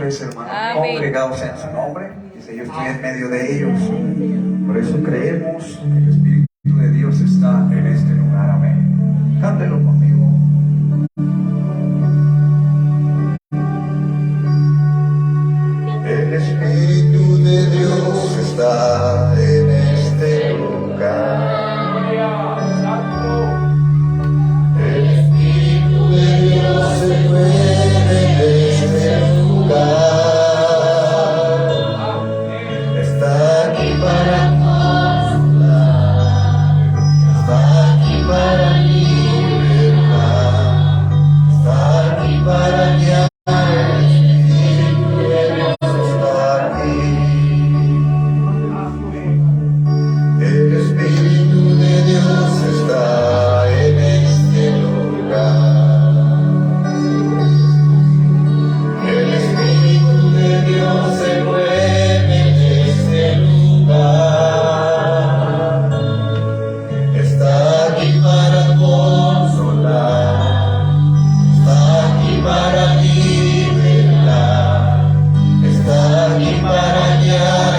hermanos, Amén. congregados en su nombre. Dice, yo estoy en medio de ellos. Por eso creemos que el Espíritu de Dios está en este lugar. Amén. Cántelo conmigo. El Espíritu de Dios está en este lugar. El Espíritu de Dios se mueve en este lugar. Está aquí para consolar, está aquí para liberar, está aquí para guiar. El Espíritu de Dios está en este lugar. El Espíritu de Dios se mueve en este lugar. Está aquí para consolar, está aquí para liberar, está aquí para guiar.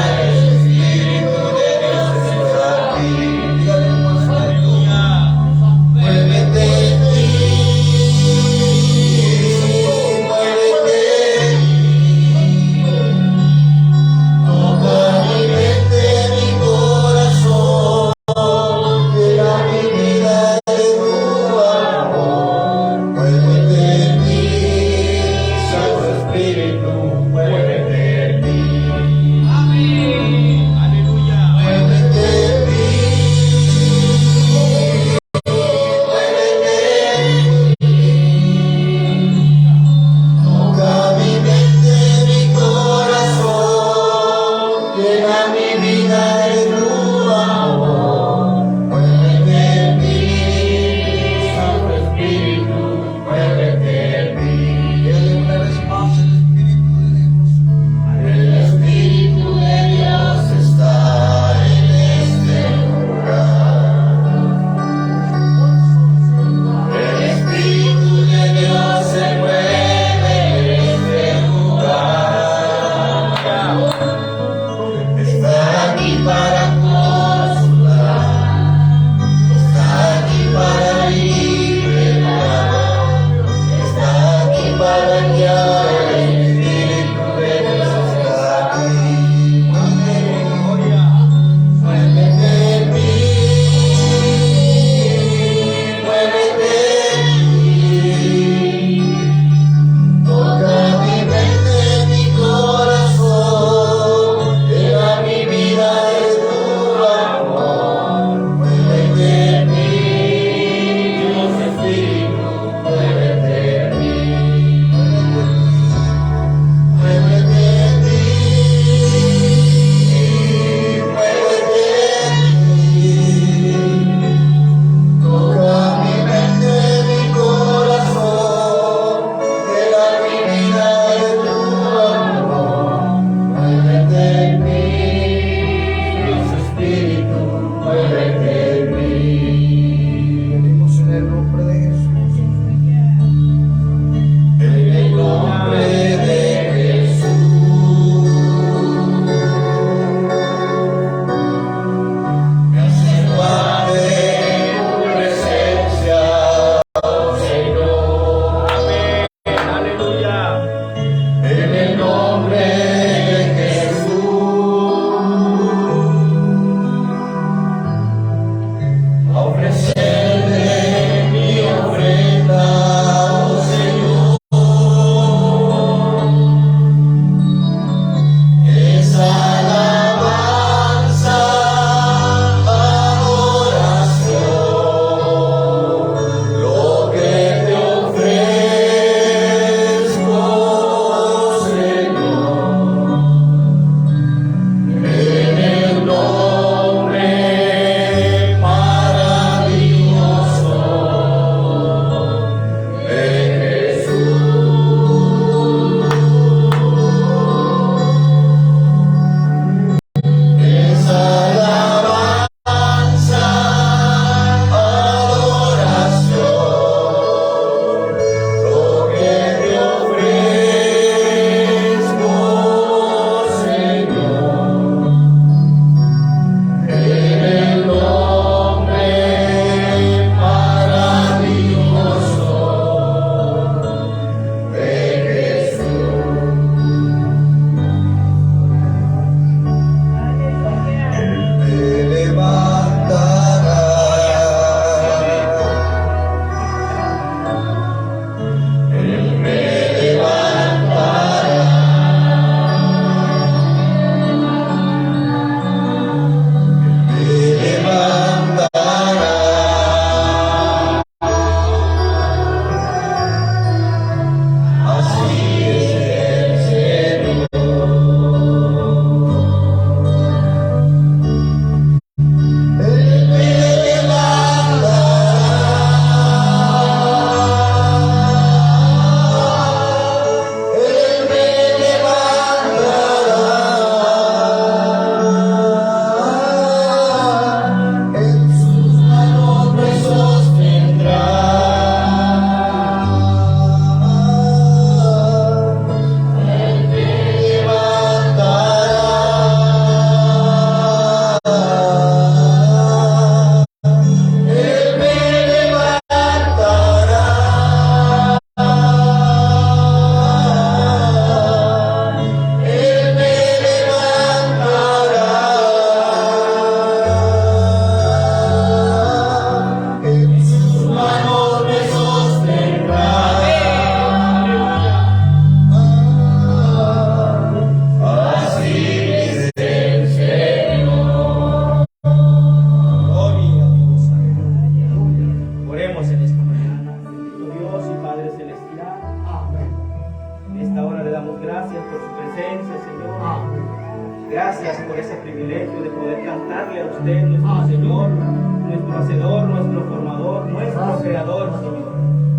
presencia, Señor. Gracias por ese privilegio de poder cantarle a usted, nuestro Señor, nuestro Hacedor, nuestro Formador, nuestro Creador, Señor.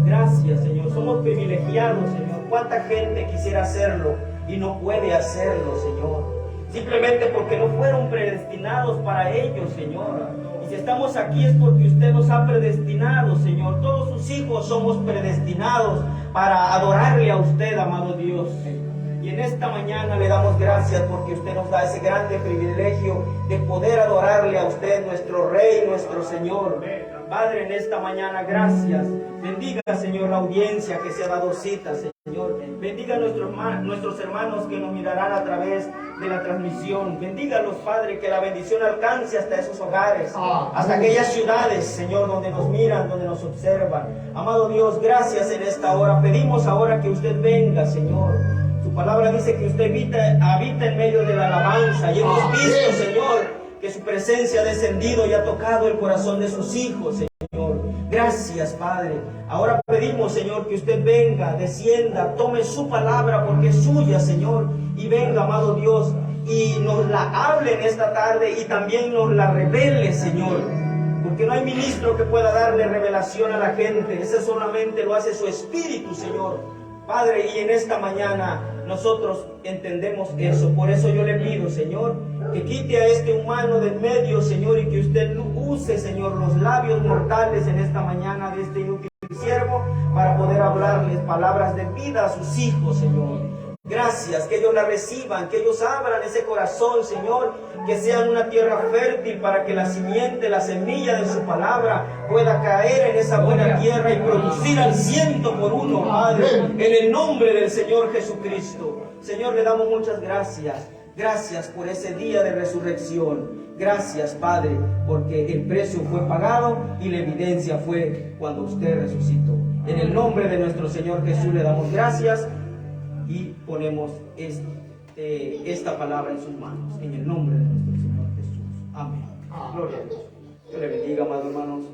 Gracias, Señor. Somos privilegiados, Señor. ¿Cuánta gente quisiera hacerlo y no puede hacerlo, Señor? Simplemente porque no fueron predestinados para ello, Señor. Y si estamos aquí es porque usted nos ha predestinado, Señor. Todos sus hijos somos predestinados para adorarle a usted, amado Dios. Y en esta mañana le damos gracias porque usted nos da ese grande privilegio de poder adorarle a usted, nuestro Rey, nuestro Señor. Padre, en esta mañana, gracias. Bendiga, Señor, la audiencia que se ha dado cita, Señor. Bendiga a nuestros hermanos que nos mirarán a través de la transmisión. Bendígalos, Padre, que la bendición alcance hasta esos hogares, hasta aquellas ciudades, Señor, donde nos miran, donde nos observan. Amado Dios, gracias en esta hora. Pedimos ahora que usted venga, Señor. Su palabra dice que usted habita en medio de la alabanza. Y hemos visto, Señor, que su presencia ha descendido y ha tocado el corazón de sus hijos, Señor. Gracias, Padre. Ahora pedimos, Señor, que usted venga, descienda, tome su palabra porque es suya, Señor. Y venga, amado Dios, y nos la hable en esta tarde y también nos la revele, Señor. Porque no hay ministro que pueda darle revelación a la gente. Ese solamente lo hace su Espíritu, Señor. Padre, y en esta mañana nosotros entendemos eso. Por eso yo le pido, Señor, que quite a este humano del medio, Señor, y que usted use, Señor, los labios mortales en esta mañana de este inútil siervo para poder hablarles palabras de vida a sus hijos, Señor. Gracias, que ellos la reciban, que ellos abran ese corazón, Señor, que sean una tierra fértil para que la simiente, la semilla de su palabra pueda caer en esa buena tierra y producir al 100%, Padre, en el nombre del Señor Jesucristo. Señor, le damos muchas gracias. Gracias por ese día de resurrección. Gracias, Padre, porque el precio fue pagado y la evidencia fue cuando usted resucitó. En el nombre de nuestro Señor Jesús le damos gracias y ponemos esta palabra en sus manos. En el nombre de nuestro Señor Jesús. Amén. Gloria a Dios. Dios le bendiga, amados hermanos.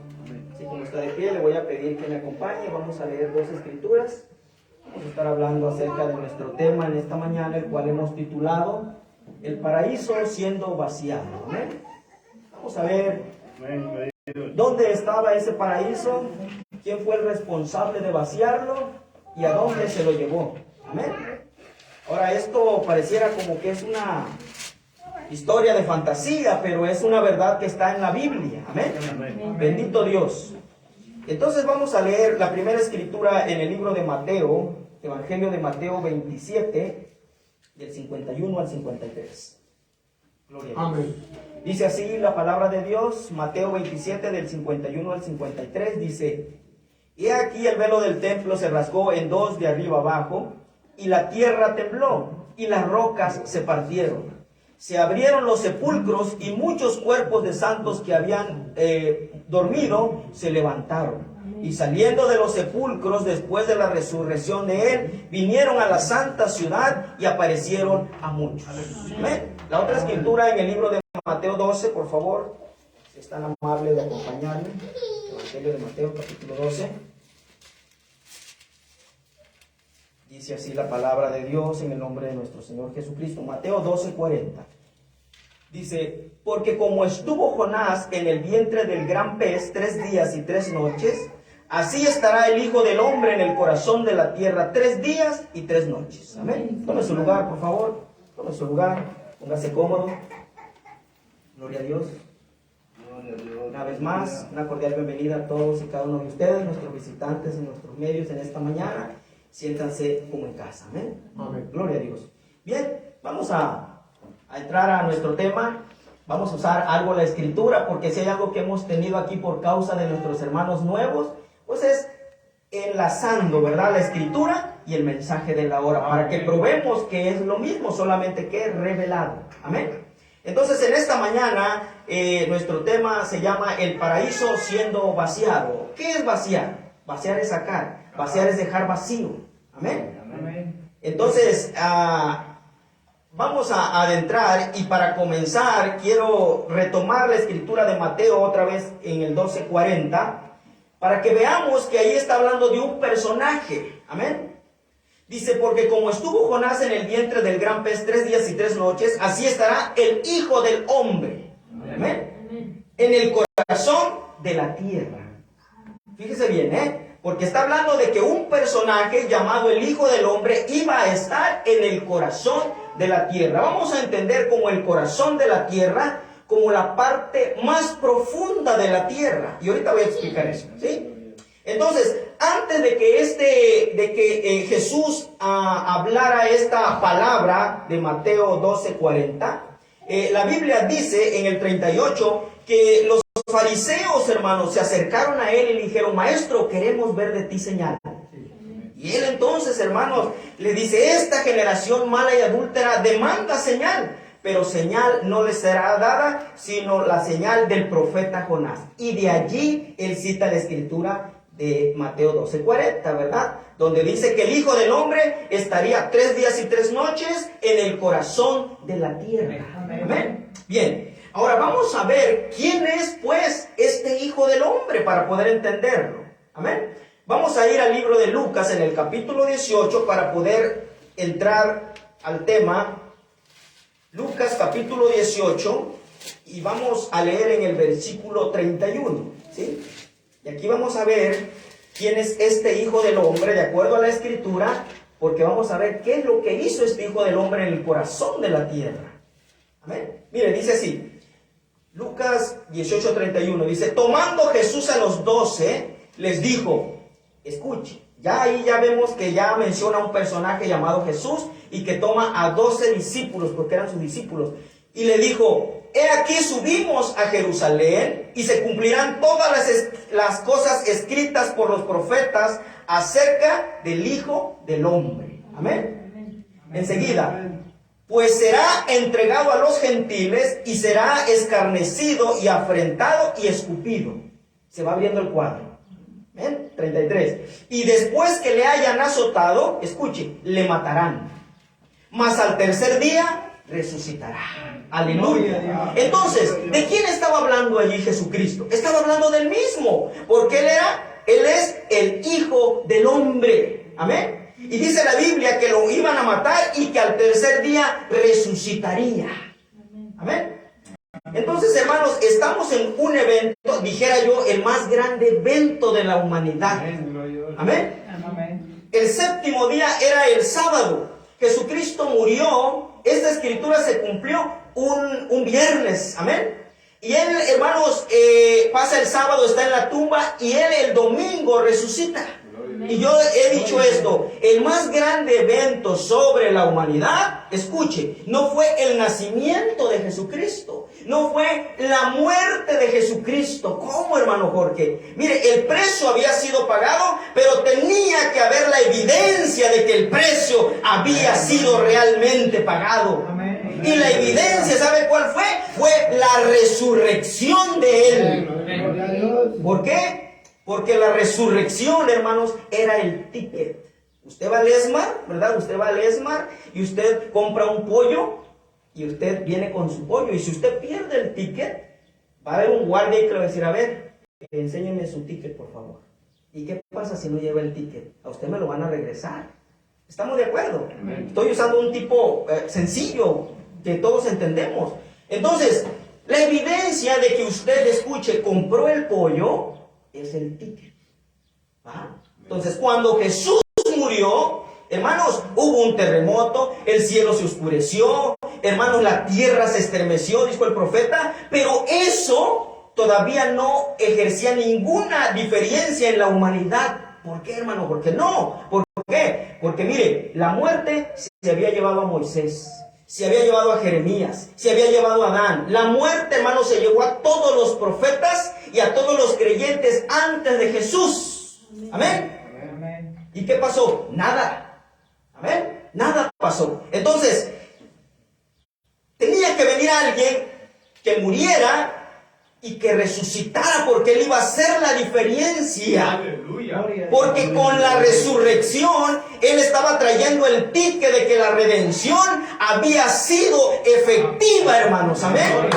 Así como está de pie, le voy a pedir que me acompañe. Vamos a leer dos escrituras. Vamos a estar hablando acerca de nuestro tema en esta mañana, el cual hemos titulado El paraíso siendo vaciado. ¿Amén? Vamos a ver dónde estaba ese paraíso, quién fue el responsable de vaciarlo y a dónde se lo llevó. Amén. Ahora, esto pareciera como que es una historia de fantasía, pero es una verdad que está en la Biblia. Amén. Bendito Dios. Entonces vamos a leer la primera escritura en el libro de Mateo, Evangelio de Mateo 27, del 51 al 53. Gloria a Dios. Amén. Dice así la palabra de Dios, Mateo 27, del 51 al 53, dice: He aquí el velo del templo se rasgó en dos de arriba abajo, y la tierra tembló, y las rocas se partieron. Se abrieron los sepulcros, y muchos cuerpos de santos que habían dormido se levantaron. Y saliendo de los sepulcros, después de la resurrección de él, vinieron a la santa ciudad y aparecieron a muchos. ¿Amén? La otra escritura en el libro de Mateo 12, por favor, si es tan amable de acompañarme. Evangelio de Mateo, capítulo 12. Dice así la palabra de Dios en el nombre de nuestro Señor Jesucristo. Mateo 12:40. Dice: Porque como estuvo Jonás en el vientre del gran pez 3 días y 3 noches, así estará el Hijo del Hombre en el corazón de la tierra 3 días y 3 noches. Amén. Tome su lugar, por favor. Tome su lugar. Póngase cómodo. Gloria a Dios. Una vez más, una cordial bienvenida a todos y cada uno de ustedes, nuestros visitantes en nuestros medios en esta mañana. Siéntanse como en casa. Amén. Amén. Gloria a Dios. Bien, vamos a entrar a nuestro tema. Vamos a usar algo la escritura, porque si hay algo que hemos tenido aquí por causa de nuestros hermanos nuevos, pues es enlazando, ¿verdad?, la escritura y el mensaje de la hora, para que probemos que es lo mismo, solamente que es revelado. Amén. Entonces, en esta mañana, nuestro tema se llama El paraíso siendo vaciado. ¿Qué es vaciar? Vaciar es sacar. Vaciar es dejar vacío. Amén. Amén. Entonces, vamos a adentrar, y para comenzar quiero retomar la escritura de Mateo otra vez en el 12:40, para que veamos que ahí está hablando de un personaje. Amén. Dice, porque como estuvo Jonás en el vientre del gran pez 3 días y 3 noches, así estará el Hijo del Hombre. Amén. En el corazón de la tierra. Fíjese bien, porque está hablando de que un personaje llamado el Hijo del Hombre iba a estar en el corazón de la tierra. Vamos a entender como el corazón de la tierra, como la parte más profunda de la tierra. Y ahorita voy a explicar eso, ¿sí? Entonces, antes de que Jesús hablara esta palabra de Mateo 12:40, la Biblia dice en el 38 que los fariseos, hermanos, se acercaron a él y le dijeron, maestro, queremos ver de ti señal. Y él entonces, hermanos, le dice, esta generación mala y adúltera demanda señal, pero señal no les será dada, sino la señal del profeta Jonás. Y de allí él cita la escritura de Mateo 12:40, ¿verdad? Donde dice que el Hijo del Hombre estaría 3 días y 3 noches en el corazón de la tierra. Amén. Bien, ahora vamos a ver quién es pues este Hijo del Hombre para poder entenderlo. Amén. Vamos a ir al libro de Lucas en el capítulo 18 para poder entrar al tema. Lucas capítulo 18 y vamos a leer en el versículo 31, ¿sí? Y aquí vamos a ver quién es este Hijo del Hombre de acuerdo a la Escritura, porque vamos a ver qué es lo que hizo este Hijo del Hombre en el corazón de la tierra. Amén. Mire, dice así, Lucas 18:31, dice, tomando Jesús a los 12, les dijo, escuche, ya ahí ya vemos que ya menciona un personaje llamado Jesús y que toma a 12 discípulos, porque eran sus discípulos, y le dijo, he aquí subimos a Jerusalén y se cumplirán todas las cosas escritas por los profetas acerca del Hijo del Hombre. Amén. Enseguida, pues será entregado a los gentiles y será escarnecido y afrentado y escupido. Se va viendo el cuadro. ¿Ven? 33. Y después que le hayan azotado, escuche, le matarán. Mas al tercer día resucitará. Aleluya. Entonces, ¿de quién estaba hablando allí Jesucristo? Estaba hablando del mismo, porque Él es el Hijo del Hombre. Amén. Y dice la Biblia que lo iban a matar y que al tercer día resucitaría. Amén. Entonces, hermanos, estamos en un evento, dijera yo, el más grande evento de la humanidad. Amén. El séptimo día era el sábado. Jesucristo murió. Esta escritura se cumplió un viernes. Amén. Y él, hermanos, pasa el sábado, está en la tumba y él el domingo resucita. Y yo he dicho esto, el más grande evento sobre la humanidad, escuche, no fue el nacimiento de Jesucristo, no fue la muerte de Jesucristo. ¿Cómo, hermano Jorge? Mire, el precio había sido pagado, pero tenía que haber la evidencia de que el precio había sido realmente pagado. Y la evidencia, ¿sabe cuál fue? Fue la resurrección de Él. ¿Por qué? Porque la resurrección, hermanos, era el ticket. Usted va al Esmar, ¿verdad? Usted va al Esmar y usted compra un pollo y usted viene con su pollo. Y si usted pierde el ticket, va a haber un guardia que le va a decir, a ver, enséñeme su ticket, por favor. ¿Y qué pasa si no lleva el ticket? A usted me lo van a regresar. ¿Estamos de acuerdo? Estoy usando un tipo sencillo que todos entendemos. Entonces, la evidencia de que usted, escuche, compró el pollo es el ticket. ¿Ah? Entonces, cuando Jesús murió, hermanos, hubo un terremoto, el cielo se oscureció, hermanos, la tierra se estremeció, dijo el profeta, pero eso todavía no ejercía ninguna diferencia en la humanidad. ¿Por qué, hermano? Porque no. ¿Por qué? Porque mire, la muerte se había llevado a Moisés, se había llevado a Jeremías, se había llevado a Adán. La muerte, hermano, se llevó a todos los profetas y a todos los creyentes antes de Jesús. Amén. ¿Y qué pasó? Nada. Amén. Nada pasó. Entonces, tenía que venir alguien que muriera y que resucitara, porque él iba a hacer la diferencia. Aleluya. Porque con la resurrección, Él estaba trayendo el ticket de que la redención había sido efectiva, hermanos. Amén.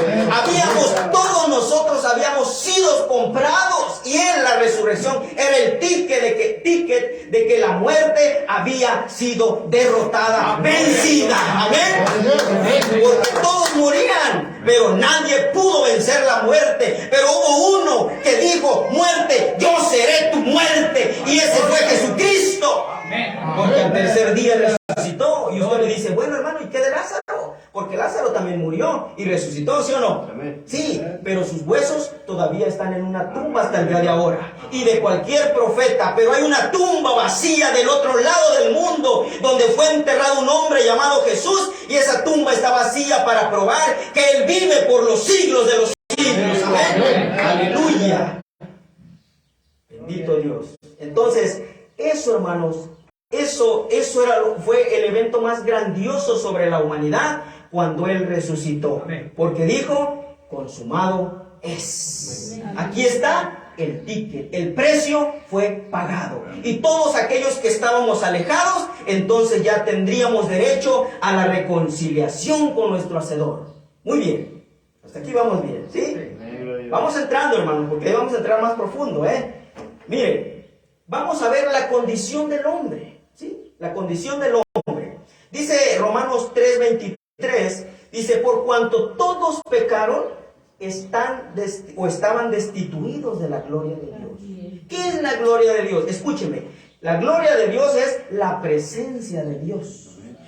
Todos nosotros habíamos sido comprados. Y en la resurrección era el ticket de que la muerte había sido derrotada, vencida. Amén. Porque todos morían, pero nadie pudo vencer la muerte. Pero hubo uno que dijo: muerte, yo seré tu muerte. Y ese fue Jesucristo. Porque al tercer día resucitó. Y usted le dice: bueno, hermano, ¿y qué de Lázaro? Porque Lázaro también murió y resucitó, ¿sí o no? Sí, pero sus huesos todavía están en una tumba hasta el día de ahora. Y de cualquier profeta, pero hay una tumba vacía del otro lado del mundo, donde fue enterrado un hombre llamado Jesús, y esa tumba está vacía para probar que Él vive por los siglos de los siglos. Amén. Aleluya. Bendito Dios. Entonces, eso, hermanos, fue el evento más grandioso sobre la humanidad cuando Él resucitó. Porque dijo: consumado es. Aquí está el ticket. El precio fue pagado. Y todos aquellos que estábamos alejados, entonces ya tendríamos derecho a la reconciliación con nuestro Hacedor. Muy bien. Hasta aquí vamos bien, ¿sí? Vamos entrando, hermanos, porque ahí vamos a entrar más profundo, Miren, vamos a ver la condición del hombre, ¿sí? La condición del hombre. Dice Romanos 3:23, dice: por cuanto todos pecaron, estaban destituidos de la gloria de Dios. ¿Qué es la gloria de Dios? Escúcheme, la gloria de Dios es la presencia de Dios.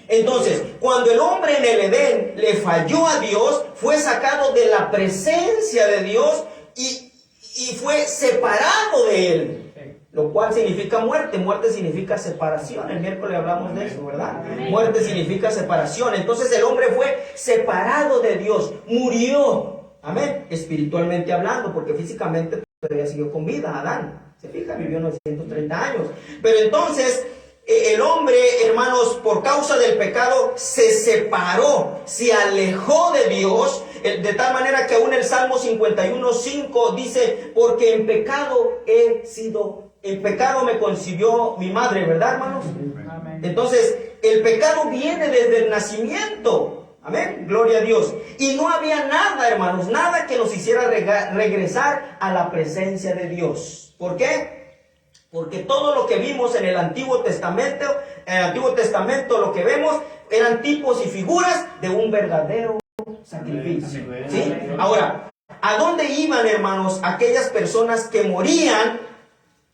Entonces, cuando el hombre en el Edén le falló a Dios, fue sacado de la presencia de Dios y fue separado de Él. Lo cual significa muerte. Muerte significa separación. El miércoles hablamos de eso, ¿verdad? Muerte significa separación. Entonces el hombre fue separado de Dios. Murió. Amén. Espiritualmente hablando, porque físicamente todavía siguió con vida. Adán, se fija, vivió 930 años. Pero entonces el hombre, hermanos, por causa del pecado, se separó, se alejó de Dios, de tal manera que aún el Salmo 51:5 dice: porque en pecado me concibió mi madre, ¿verdad, hermanos? Amén. Entonces, el pecado viene desde el nacimiento. Amén, gloria a Dios. Y no había nada, hermanos, nada que nos hiciera regresar a la presencia de Dios. ¿Por qué? Porque todo lo que vimos en el Antiguo Testamento, lo que vemos eran tipos y figuras de un verdadero sacrificio. ¿Sí? Ahora, ¿a dónde iban, hermanos, aquellas personas que morían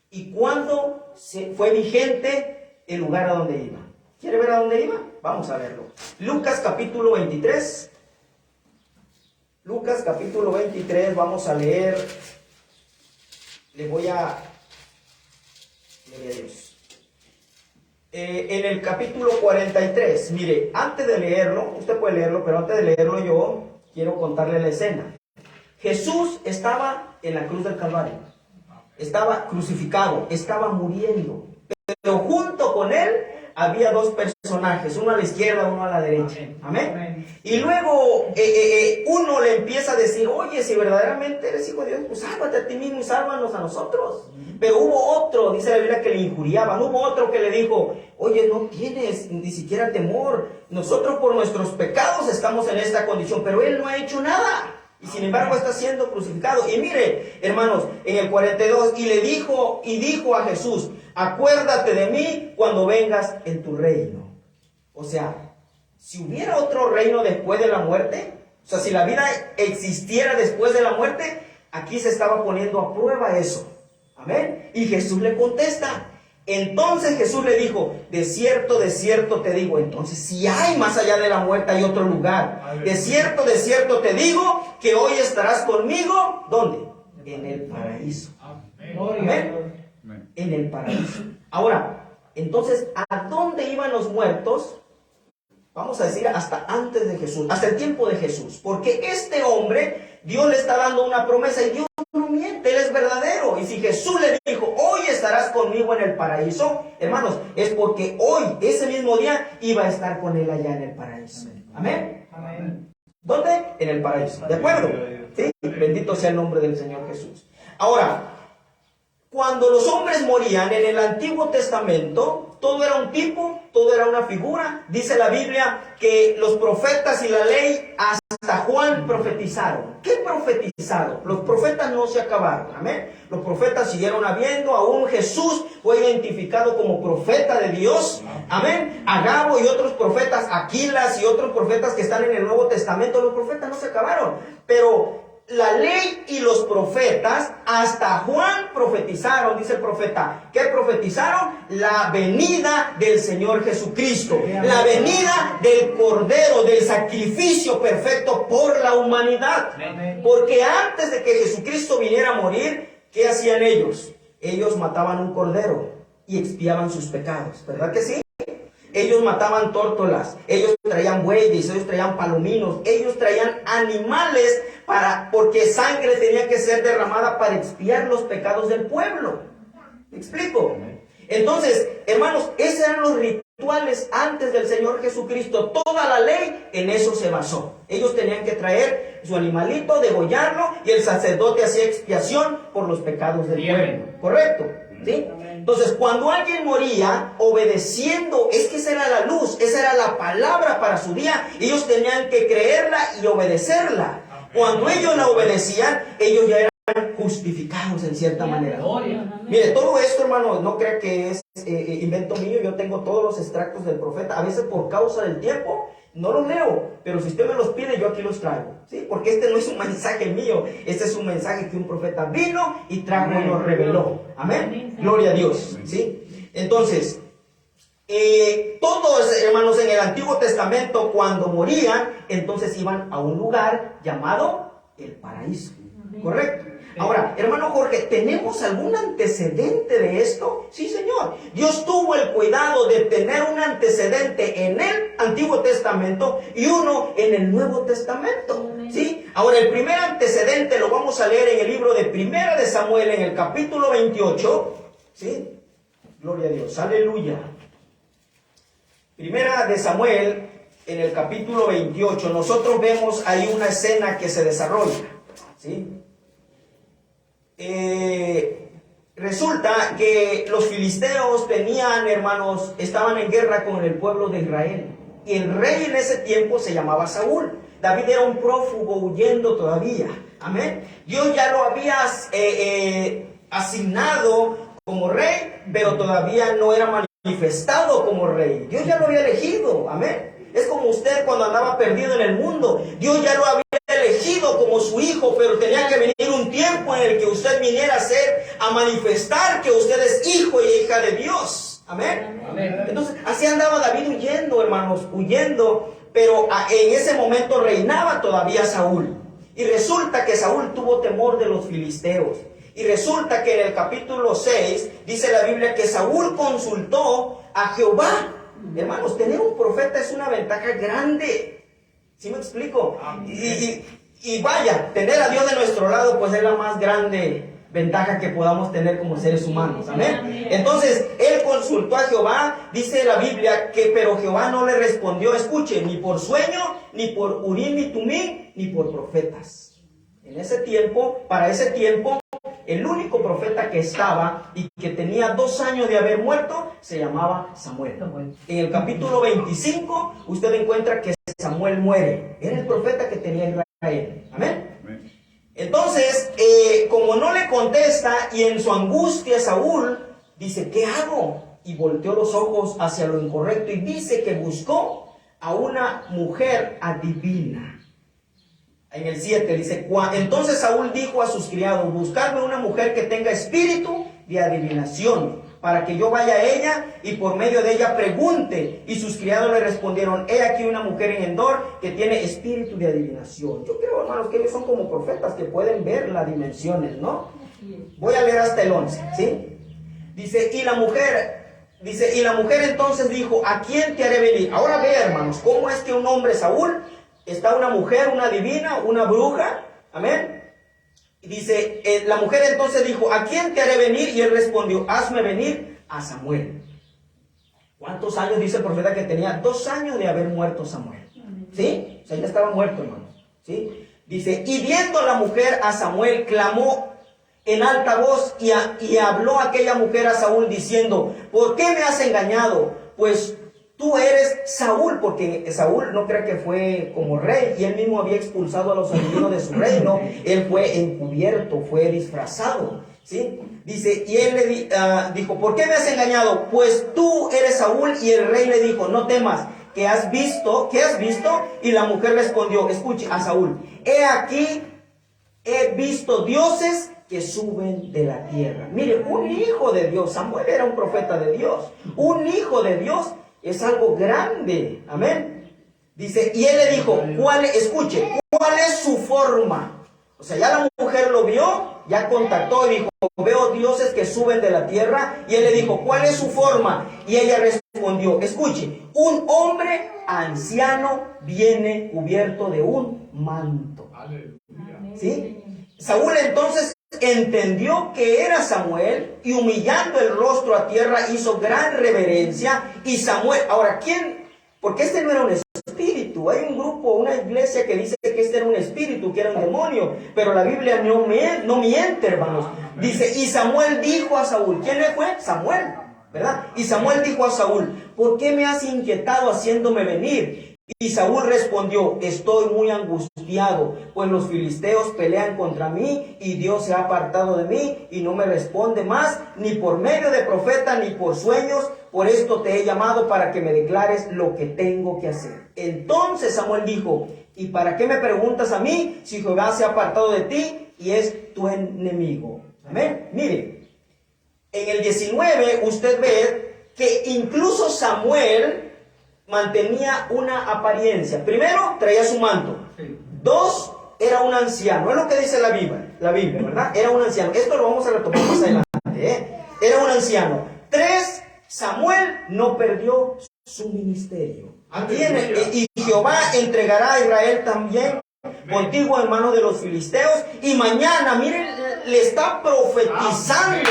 y cuándo fue vigente el lugar a donde iban? ¿Quiere ver a dónde iban? Vamos a verlo. Lucas capítulo 23. Lucas capítulo 23, vamos a leer. Gloria a Dios. En el capítulo 43, mire, antes de leerlo, usted puede leerlo, pero antes de leerlo yo quiero contarle la escena. Jesús estaba en la cruz del Calvario, estaba crucificado, estaba muriendo, pero junto con él había dos personajes, uno a la izquierda, uno a la derecha. Amén. Y luego uno le empieza a decir: oye, si verdaderamente eres hijo de Dios, pues sálvate a ti mismo y sálvanos a nosotros. Pero hubo otro, dice la Biblia, que le injuriaban. Hubo otro que le dijo: oye, no tienes ni siquiera temor. Nosotros por nuestros pecados estamos en esta condición, pero él no ha hecho nada. Y sin embargo está siendo crucificado. Y mire, hermanos, en el 42, dijo a Jesús: acuérdate de mí cuando vengas en tu reino. O sea, si hubiera otro reino después de la muerte, o sea, si la vida existiera después de la muerte, aquí se estaba poniendo a prueba eso. Amén. Y Jesús le contesta. Entonces Jesús le dijo: de cierto te digo. Entonces, si hay más allá de la muerte, hay otro lugar. De cierto te digo que hoy estarás conmigo. ¿Dónde? En el paraíso. Amén. En el paraíso. Ahora, entonces, ¿a dónde iban los muertos? Vamos a decir hasta antes de Jesús, hasta el tiempo de Jesús. Porque este hombre, Dios le está dando una promesa y Dios no miente, Él es verdadero. Y si Jesús le dijo: hoy estarás conmigo en el paraíso, hermanos, es porque hoy, ese mismo día, iba a estar con Él allá en el paraíso. Amén. Amén. ¿Dónde? En el paraíso. ¿De acuerdo? ¿Sí? Bendito sea el nombre del Señor Jesús. Ahora, Cuando los hombres morían en el Antiguo Testamento, todo era un tipo, todo era una figura. Dice la Biblia que los profetas y la ley hasta Juan profetizaron. ¿Qué profetizaron? Los profetas no se acabaron, amén. Los profetas siguieron habiendo, aún Jesús fue identificado como profeta de Dios, amén. Agabo y otros profetas, Aquilas y otros profetas que están en el Nuevo Testamento, los profetas no se acabaron, pero la ley y los profetas, hasta Juan profetizaron, dice el profeta. ¿Qué profetizaron? La venida del Señor Jesucristo. La venida del Cordero, del sacrificio perfecto por la humanidad. Porque antes de que Jesucristo viniera a morir, ¿qué hacían ellos? Ellos mataban un cordero y expiaban sus pecados. ¿Verdad que sí? Ellos mataban tórtolas, ellos traían bueyes, ellos traían palominos, ellos traían animales porque sangre tenía que ser derramada para expiar los pecados del pueblo. ¿Me explico? Entonces, hermanos, esos eran los rituales antes del Señor Jesucristo. Toda la ley en eso se basó. Ellos tenían que traer su animalito, degollarlo, y el sacerdote hacía expiación por los pecados del pueblo. ¿Correcto? ¿Sí? Entonces, cuando alguien moría obedeciendo, es que esa era la luz, esa era la palabra para su día, ellos tenían que creerla y obedecerla. Cuando ellos la obedecían, ellos ya eran justificados en cierta manera. Mire, todo esto, hermano, no crea que es invento mío. Yo tengo todos los extractos del profeta. A veces por causa del tiempo no los leo, pero si usted me los pide, yo aquí los traigo, ¿sí? Porque este no es un mensaje mío, este es un mensaje que un profeta vino y trajo y nos reveló. Amén. Gloria a Dios, ¿sí? Entonces, todos, hermanos, en el Antiguo Testamento, cuando morían, entonces iban a un lugar llamado el paraíso. ¿Correcto? Ahora, hermano Jorge, ¿tenemos algún antecedente de esto? Sí, Señor. Dios tuvo el cuidado de tener un antecedente en el Antiguo Testamento y uno en el Nuevo Testamento. ¿Sí? Ahora, el primer antecedente lo vamos a leer en el libro de Primera de Samuel, en el capítulo 28. ¿Sí? Gloria a Dios. Aleluya. Primera de Samuel, en el capítulo 28, nosotros vemos ahí una escena que se desarrolla. ¿Sí? Resulta que los filisteos tenían, hermanos, estaban en guerra con el pueblo de Israel. Y el rey en ese tiempo se llamaba Saúl. David era un prófugo huyendo todavía. Amén. Dios ya lo había asignado como rey, pero todavía no era manifestado como rey. Dios ya lo había elegido. Amén. Es como usted cuando andaba perdido en el mundo. Dios ya lo había elegido como su hijo, pero tenía que venir un tiempo en el que usted viniera a manifestar que usted es hijo y hija de Dios. Amén. Amén. Entonces, así andaba David huyendo, hermanos, huyendo, pero en ese momento reinaba todavía Saúl. Y resulta que Saúl tuvo temor de los filisteos. Y resulta que en el capítulo 6 dice la Biblia que Saúl consultó a Jehová. Hermanos, tener un profeta es una ventaja grande. ¿Sí me explico? Y vaya, tener a Dios de nuestro lado, pues es la más grande ventaja que podamos tener como seres humanos. Amén. Entonces, él consultó a Jehová, dice la Biblia, pero Jehová no le respondió, escuche, ni por sueño, ni por Urim y Tumim, ni por profetas. En ese tiempo, para ese tiempo, el único profeta que estaba y que tenía 2 años de haber muerto se llamaba Samuel. En el capítulo 25 usted encuentra que Samuel muere. Era el profeta que tenía Israel. Amén. Entonces, como no le contesta y en su angustia Saúl dice, ¿qué hago? Y volteó los ojos hacia lo incorrecto y dice que buscó a una mujer adivina. En el 7 dice, entonces Saúl dijo a sus criados, buscarme una mujer que tenga espíritu de adivinación, para que yo vaya a ella y por medio de ella pregunte. Y sus criados le respondieron, he aquí una mujer en Endor que tiene espíritu de adivinación. Yo creo, hermanos, que ellos son como profetas que pueden ver las dimensiones, ¿no? Voy a leer hasta el 11, ¿sí? Dice, y la mujer entonces dijo, ¿a quién te haré venir? Ahora ve, hermanos, cómo es que un hombre, Saúl, está una mujer, una adivina, una bruja, amén. Y dice, la mujer entonces dijo, ¿a quién te haré venir? Y él respondió, hazme venir a Samuel. ¿Cuántos años dice el profeta que tenía? 2 años de haber muerto Samuel. ¿Sí? O sea, ya estaba muerto, hermano. ¿Sí? Dice, y viendo la mujer a Samuel, clamó en alta voz y habló aquella mujer a Saúl diciendo: ¿por qué me has engañado? Pues tú eres Saúl, porque Saúl no cree que fue como rey, y él mismo había expulsado a los adivinos de su reino. Él fue encubierto, fue disfrazado, ¿sí? Dice, y él le dijo: ¿por qué me has engañado? Pues tú eres Saúl. Y el rey le dijo: no temas. ¿Qué has visto? ¿Qué has visto? Y la mujer respondió, escuche, a Saúl: he aquí, he visto dioses que suben de la tierra. Mire, un hijo de Dios, Samuel era un profeta de Dios. Un hijo de Dios es algo grande. Amén. Dice, y él le dijo, ¿cuál es su forma? O sea, ya la mujer lo vio, ya contactó y dijo: veo dioses que suben de la tierra. Y él le dijo: ¿cuál es su forma? Y ella respondió, escuche, un hombre anciano viene cubierto de un manto. ¿Sí? Saúl entonces entendió que era Samuel, y humillando el rostro a tierra hizo gran reverencia. Y Samuel, ahora, ¿quién? Porque este no era un espíritu. Hay un grupo, una iglesia que dice que este era un espíritu, que era un demonio, pero la Biblia no miente, hermanos. Dice, y Samuel dijo a Saúl, ¿quién le fue? Samuel, ¿verdad? Y Samuel dijo a Saúl: ¿por qué me has inquietado haciéndome venir? Y Saúl respondió: estoy muy angustiado, pues los filisteos pelean contra mí, y Dios se ha apartado de mí, y no me responde más, ni por medio de profeta, ni por sueños. Por esto te he llamado, para que me declares lo que tengo que hacer. Entonces Samuel dijo: ¿y para qué me preguntas a mí, si Jehová se ha apartado de ti y es tu enemigo? Amén. Mire, en el 19 usted ve que incluso Samuel mantenía una apariencia. Primero, traía su manto. Dos, era un anciano. Es lo que dice la Biblia, ¿verdad? Era un anciano. Esto lo vamos a retomar más adelante, ¿eh? Era un anciano. Tres, Samuel no perdió su ministerio. Y Jehová entregará a Israel también contigo en manos de los filisteos. Y mañana, miren, le está profetizando.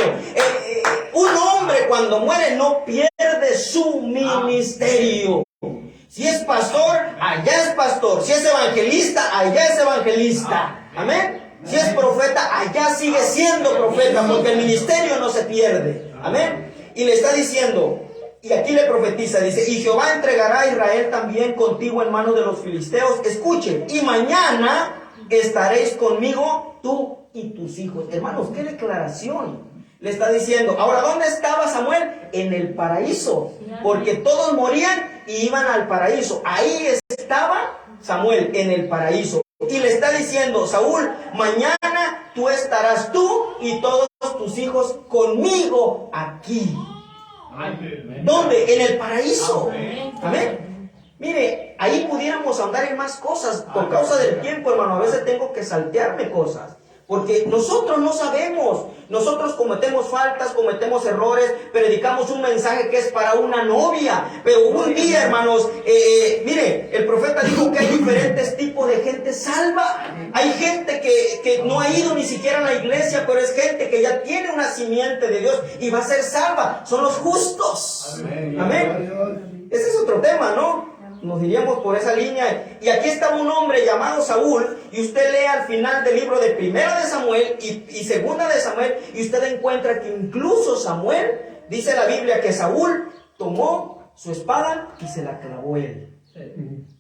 Un hombre cuando muere no pierde su ministerio. Si es pastor, allá es pastor. Si es evangelista, allá es evangelista. Amén. Si es profeta, allá sigue siendo profeta, porque el ministerio no se pierde. Amén. Y le está diciendo, y aquí le profetiza, dice: y Jehová entregará a Israel también contigo en manos de los filisteos. Escuchen, y mañana estaréis conmigo tú y tus hijos. Hermanos, qué declaración le está diciendo. Ahora, ¿dónde estaba Samuel? En el paraíso, porque todos morían y iban al paraíso. Ahí estaba Samuel, en el paraíso. Y le está diciendo: Saúl, mañana tú estarás, tú y todos tus hijos, conmigo aquí. ¿Dónde? En el paraíso. Amén. Mire, ahí pudiéramos andar en más cosas. Por causa del tiempo, hermano, a veces tengo que saltearme cosas, porque nosotros no sabemos. Nosotros cometemos faltas, cometemos errores, predicamos un mensaje que es para una novia. Pero un día, hermanos, mire, el profeta dijo que hay diferentes tipos de gente salva. Hay gente que no ha ido ni siquiera a la iglesia, pero es gente que ya tiene una simiente de Dios y va a ser salva. Son los justos. Amén. Ese es otro tema, ¿no? Nos diríamos por esa línea. Y aquí está un hombre llamado Saúl, y usted lee al final del libro de Primero de Samuel y Segunda de Samuel, y usted encuentra que incluso Samuel, dice la Biblia, que Saúl tomó su espada y se la clavó él.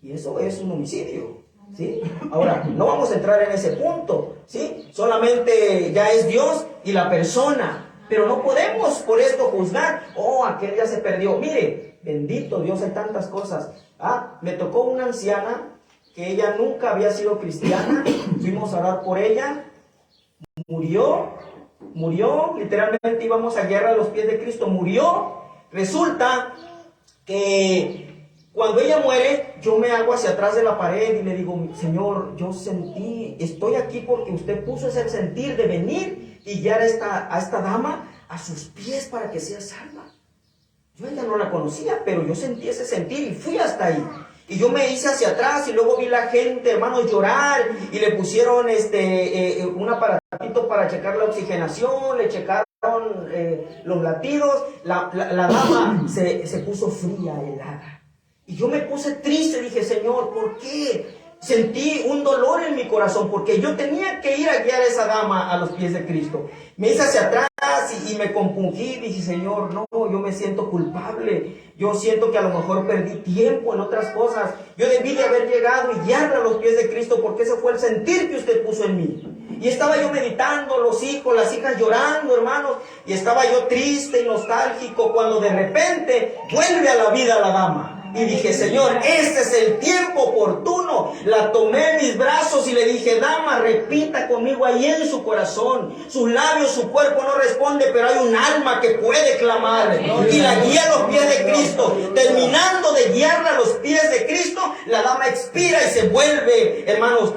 Y eso es un homicidio, ¿sí? Ahora, no vamos a entrar en ese punto, ¿sí? Solamente ya es Dios y la persona. Pero no podemos por esto juzgar: oh, aquel ya se perdió. Mire, bendito Dios, hay tantas cosas. Me tocó una anciana que ella nunca había sido cristiana. Fuimos a orar por ella. Murió, literalmente íbamos a guerra a los pies de Cristo. Murió. Resulta que cuando ella muere, yo me hago hacia atrás de la pared y le digo: Señor, yo estoy aquí porque usted puso ese sentir de venir y guiar a esta dama a sus pies para que sea salva. Yo ella no la conocía, pero yo sentí ese sentir y fui hasta ahí. Y yo me hice hacia atrás y luego vi la gente, hermanos, llorar, y le pusieron un aparatito para checar la oxigenación, le checaron los latidos. La dama se puso fría, helada. Y yo me puse triste, dije: Señor, ¿por qué? sentí un dolor en mi corazón porque yo tenía que ir a guiar a esa dama a los pies de Cristo. Me hice hacia atrás y me compungí. Dije, Señor, no, yo me siento culpable. Yo siento que a lo mejor perdí tiempo en otras cosas. Yo debí de haber llegado y guiarla a los pies de Cristo porque ese fue el sentir que usted puso en mí. Y estaba yo meditando, los hijos, las hijas llorando, hermanos. Y estaba yo triste y nostálgico cuando de repente vuelve a la vida la dama. Y dije, Señor, este es el tiempo oportuno. La tomé en mis brazos y le dije, dama, repita conmigo ahí en su corazón. Sus labios, su cuerpo no responde, pero hay un alma que puede clamar. Y la guía a los pies de Cristo. Terminando de guiarla a los pies de Cristo, la dama expira y se vuelve, hermanos,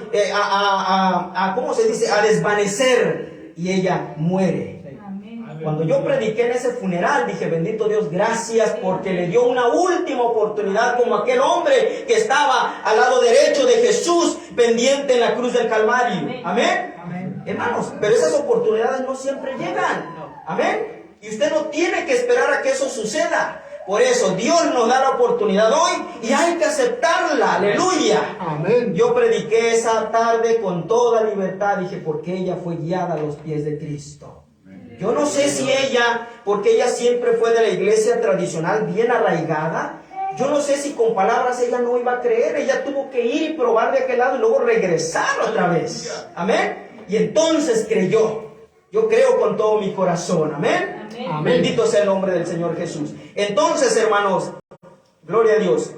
¿cómo se dice? A desvanecer. Y ella muere. Cuando yo prediqué en ese funeral, dije, bendito Dios, gracias porque le dio una última oportunidad como aquel hombre que estaba al lado derecho de Jesús, pendiente en la cruz del Calvario. Amén. Amén. Hermanos, pero esas oportunidades no siempre llegan. Amén. Y usted no tiene que esperar a que eso suceda. Por eso Dios nos da la oportunidad hoy y hay que aceptarla. Aleluya. Amén. Yo prediqué esa tarde con toda libertad. Dije, porque ella fue guiada a los pies de Cristo. Yo no sé si ella, porque ella siempre fue de la iglesia tradicional bien arraigada, yo no sé si con palabras ella no iba a creer. Ella tuvo que ir y probar de aquel lado y luego regresar otra vez. Amén. Y entonces creyó. Yo creo con todo mi corazón. Amén. Amén. Bendito sea el nombre del Señor Jesús. Entonces, hermanos, gloria a Dios.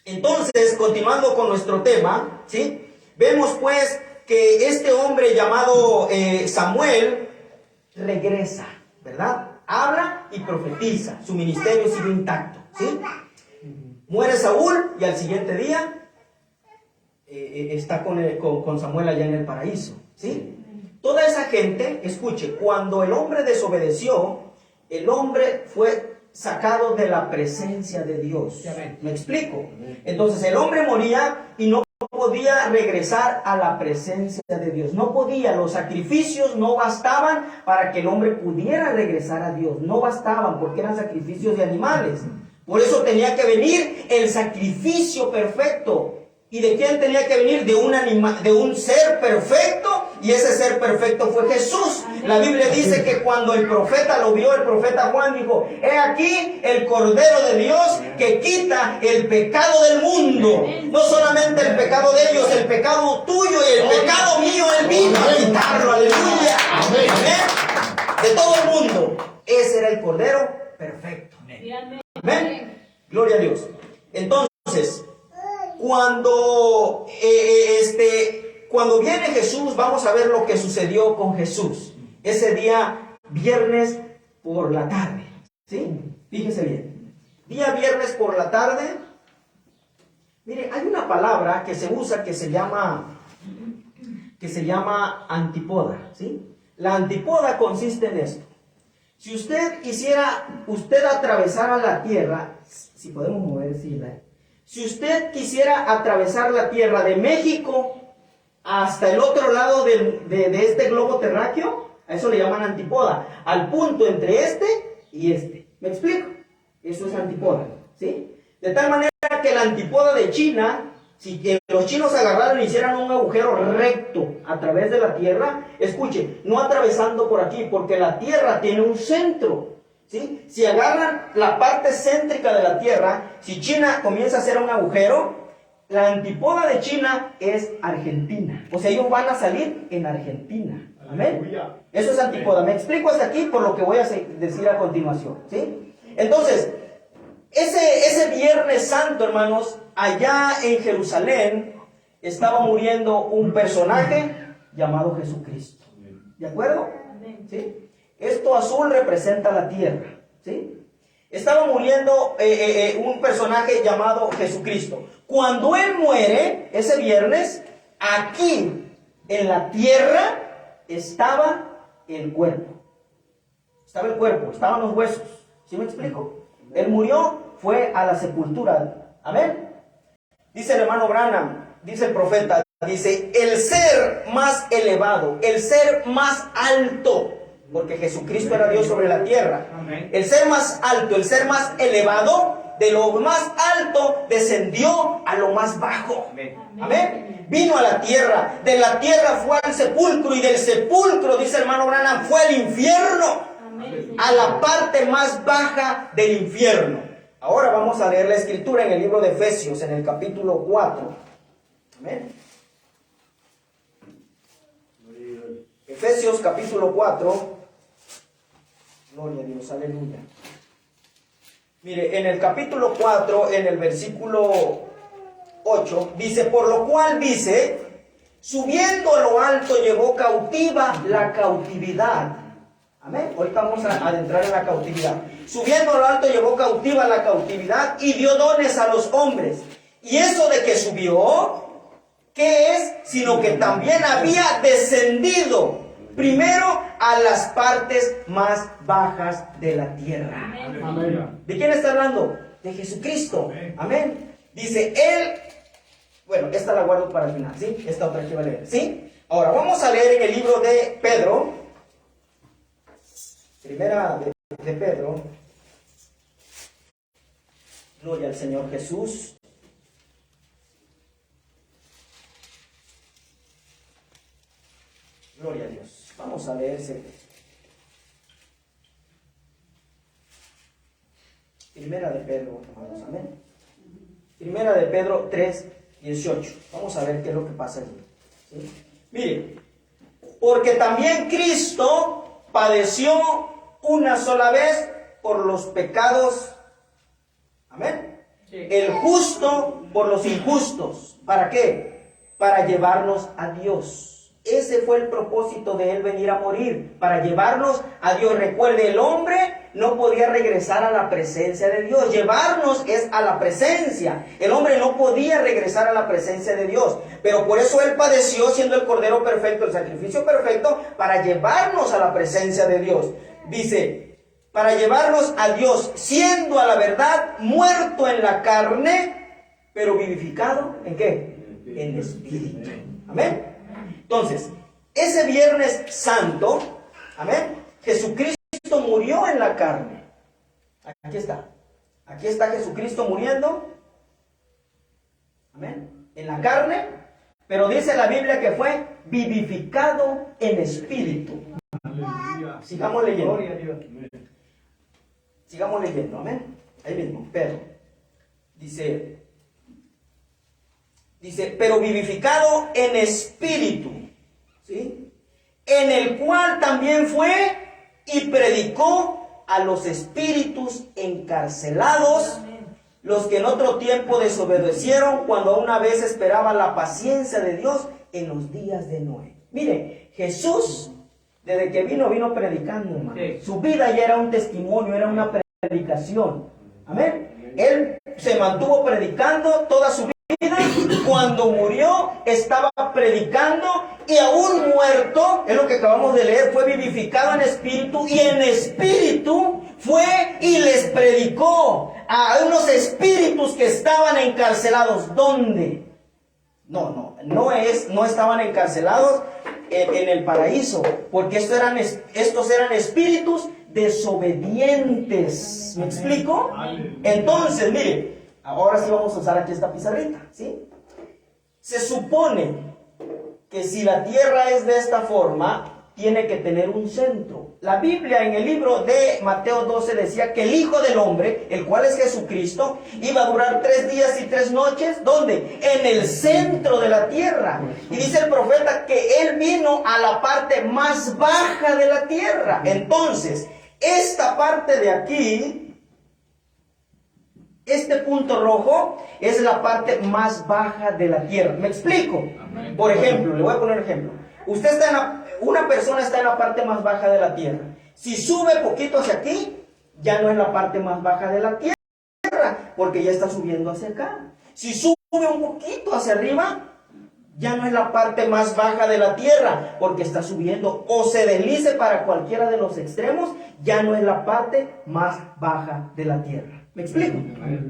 Entonces, continuando con nuestro tema, ¿sí? Vemos pues que este hombre llamado Samuel regresa, ¿verdad? Habla y profetiza. Su ministerio sigue intacto, ¿sí? Muere Saúl y al siguiente día está con Samuel allá en el paraíso, ¿sí? Toda esa gente, escuche, cuando el hombre desobedeció, el hombre fue sacado de la presencia de Dios. ¿Me explico? Entonces el hombre moría y no podía regresar a la presencia de Dios. No podía, los sacrificios no bastaban para que el hombre pudiera regresar a Dios. No bastaban porque eran sacrificios de animales. Por eso tenía que venir el sacrificio perfecto. ¿Y de quién tenía que venir? De un ser perfecto. Y ese ser perfecto fue Jesús. La Biblia dice que cuando el profeta lo vio, el profeta Juan dijo, he aquí el Cordero de Dios que quita el pecado del mundo. No solamente el pecado de ellos, el pecado tuyo y el pecado mío, Él vino a quitarlo. Aleluya. Amén. De todo el mundo. Ese era el Cordero perfecto. Amén. Gloria a Dios. Entonces, cuando viene Jesús, vamos a ver lo que sucedió con Jesús. Ese día, viernes por la tarde. ¿Sí? Fíjese bien. Día viernes por la tarde. Mire, hay una palabra que se usa que se llama antípoda. ¿Sí? La antípoda consiste en esto. Si usted quisiera, atravesar a la tierra, si podemos mover, si usted quisiera atravesar la tierra de México hasta el otro lado de este globo terráqueo, a eso le llaman antípoda, al punto entre este y este. ¿Me explico? Eso es antípoda, ¿sí? De tal manera que la antípoda de China, si los chinos agarraran y hicieran un agujero recto a través de la tierra, escuche, no atravesando por aquí, porque la tierra tiene un centro. ¿Sí? Si agarran la parte céntrica de la tierra, si China comienza a hacer un agujero, la antípoda de China es Argentina. O sea, ellos van a salir en Argentina. ¿Amén? Eso es antípoda. Me explico hasta aquí por lo que voy a decir a continuación. ¿Sí? Entonces, ese Viernes Santo, hermanos, allá en Jerusalén, estaba muriendo un personaje llamado Jesucristo. ¿De acuerdo? ¿Sí? Esto azul representa la tierra, ¿sí? Estaba muriendo un personaje llamado Jesucristo. Cuando Él muere, ese viernes, aquí en la tierra estaba el cuerpo. Estaba el cuerpo, estaban los huesos. ¿Sí me explico? Él murió, fue a la sepultura. Amén. Dice el hermano Branham, dice el profeta, dice, el ser más elevado, el ser más alto, porque Jesucristo era Dios sobre la tierra. Amén. El ser más alto, el ser más elevado, de lo más alto descendió a lo más bajo. Amén. Vino a la tierra, de la tierra fue al sepulcro y del sepulcro, dice el hermano Branham, fue al infierno, a la parte más baja del infierno. Ahora vamos a leer la escritura en el libro de Efesios, en el capítulo 4. Amén. Efesios capítulo 4. Gloria a Dios, aleluya. Mire, en el capítulo 4, en el versículo 8, dice, por lo cual dice, subiendo a lo alto llevó cautiva la cautividad. Amén. Ahorita vamos a adentrar en la cautividad. Subiendo a lo alto llevó cautiva la cautividad y dio dones a los hombres. Y eso de que subió, ¿qué es? Sino que también había descendido primero a las partes más bajas de la tierra. Amén. ¿De quién está hablando? De Jesucristo. Amén. Dice él, bueno, esta la guardo para el final, ¿sí? Esta otra que va a leer, ¿sí? Ahora vamos a leer en el libro de Pedro, primera de Pedro. Gloria al Señor Jesús. Gloria a Dios. Vamos a leerse. Primera de Pedro, hermanos, amén. Primera de Pedro 3:18. Vamos a ver qué es lo que pasa allí. ¿Sí? Mire, porque también Cristo padeció una sola vez por los pecados. Amén. Sí. El justo por los injustos. ¿Para qué? Para llevarnos a Dios. Ese fue el propósito de él venir a morir, para llevarnos a Dios. Recuerde, el hombre no podía regresar a la presencia de Dios. Llevarnos es a la presencia. El hombre no podía regresar a la presencia de Dios. Pero por eso él padeció, siendo el Cordero perfecto, el sacrificio perfecto, para llevarnos a la presencia de Dios. Dice, para llevarnos a Dios, siendo a la verdad muerto en la carne, pero vivificado, ¿en qué? En espíritu. Amén. Entonces, ese Viernes Santo, amén, Jesucristo murió en la carne. Aquí está. Aquí está Jesucristo muriendo. Amén. En la carne. Pero dice la Biblia que fue vivificado en espíritu. Sigamos leyendo. Sigamos leyendo. Amén. Ahí mismo. Dice, pero vivificado en espíritu, ¿sí? En el cual también fue y predicó a los espíritus encarcelados, los que en otro tiempo desobedecieron cuando una vez esperaban la paciencia de Dios en los días de Noé. Mire, Jesús, desde que vino predicando, hermano. Sí. Su vida ya era un testimonio, era una predicación. Amén. Él se mantuvo predicando toda su vida. Cuando murió estaba predicando y aún muerto, es lo que acabamos de leer, fue vivificado en espíritu y en espíritu fue y les predicó a unos espíritus que estaban encarcelados. ¿Dónde? No estaban encarcelados en el paraíso, porque estos eran espíritus desobedientes. ¿Me explico? Entonces, mire, ahora sí vamos a usar aquí esta pizarrita, ¿sí? Se supone que si la tierra es de esta forma, tiene que tener un centro. La Biblia en el libro de Mateo 12 decía que el Hijo del Hombre, el cual es Jesucristo, iba a durar 3 días y 3 noches. ¿Dónde? En el centro de la tierra. Y dice el profeta que Él vino a la parte más baja de la tierra. Entonces, esta parte de aquí, este punto rojo, es la parte más baja de la tierra. ¿Me explico? Por ejemplo, le voy a poner un ejemplo. Una persona está en la parte más baja de la tierra. Si sube poquito hacia aquí, ya no es la parte más baja de la tierra, porque ya está subiendo hacia acá. Si sube un poquito hacia arriba, ya no es la parte más baja de la tierra, porque está subiendo. O se deslice para cualquiera de los extremos, ya no es la parte más baja de la tierra. ¿Me explico?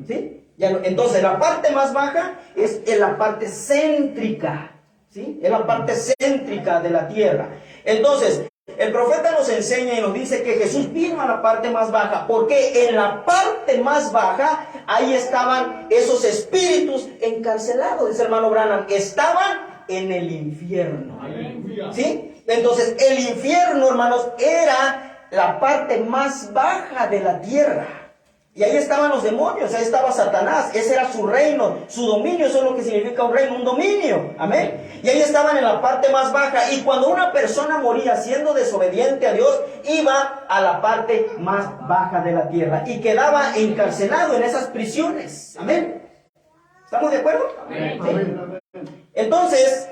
¿Sí? Entonces, la parte más baja es en la parte céntrica. ¿Sí? Es la parte céntrica de la tierra. Entonces, el profeta nos enseña y nos dice que Jesús vino a la parte más baja, porque en la parte parte más baja, ahí estaban esos espíritus encarcelados, dice el hermano Branham, estaban en el infierno. ¿Sí? Entonces, el infierno, hermanos, era la parte más baja de la tierra. Y ahí estaban los demonios, ahí estaba Satanás, ese era su reino, su dominio, eso es lo que significa un reino, un dominio, amén. Y ahí estaban en la parte más baja, y cuando una persona moría siendo desobediente a Dios, iba a la parte más baja de la tierra, y quedaba encarcelado en esas prisiones, amén. ¿Estamos de acuerdo? Amén. ¿Sí? Entonces,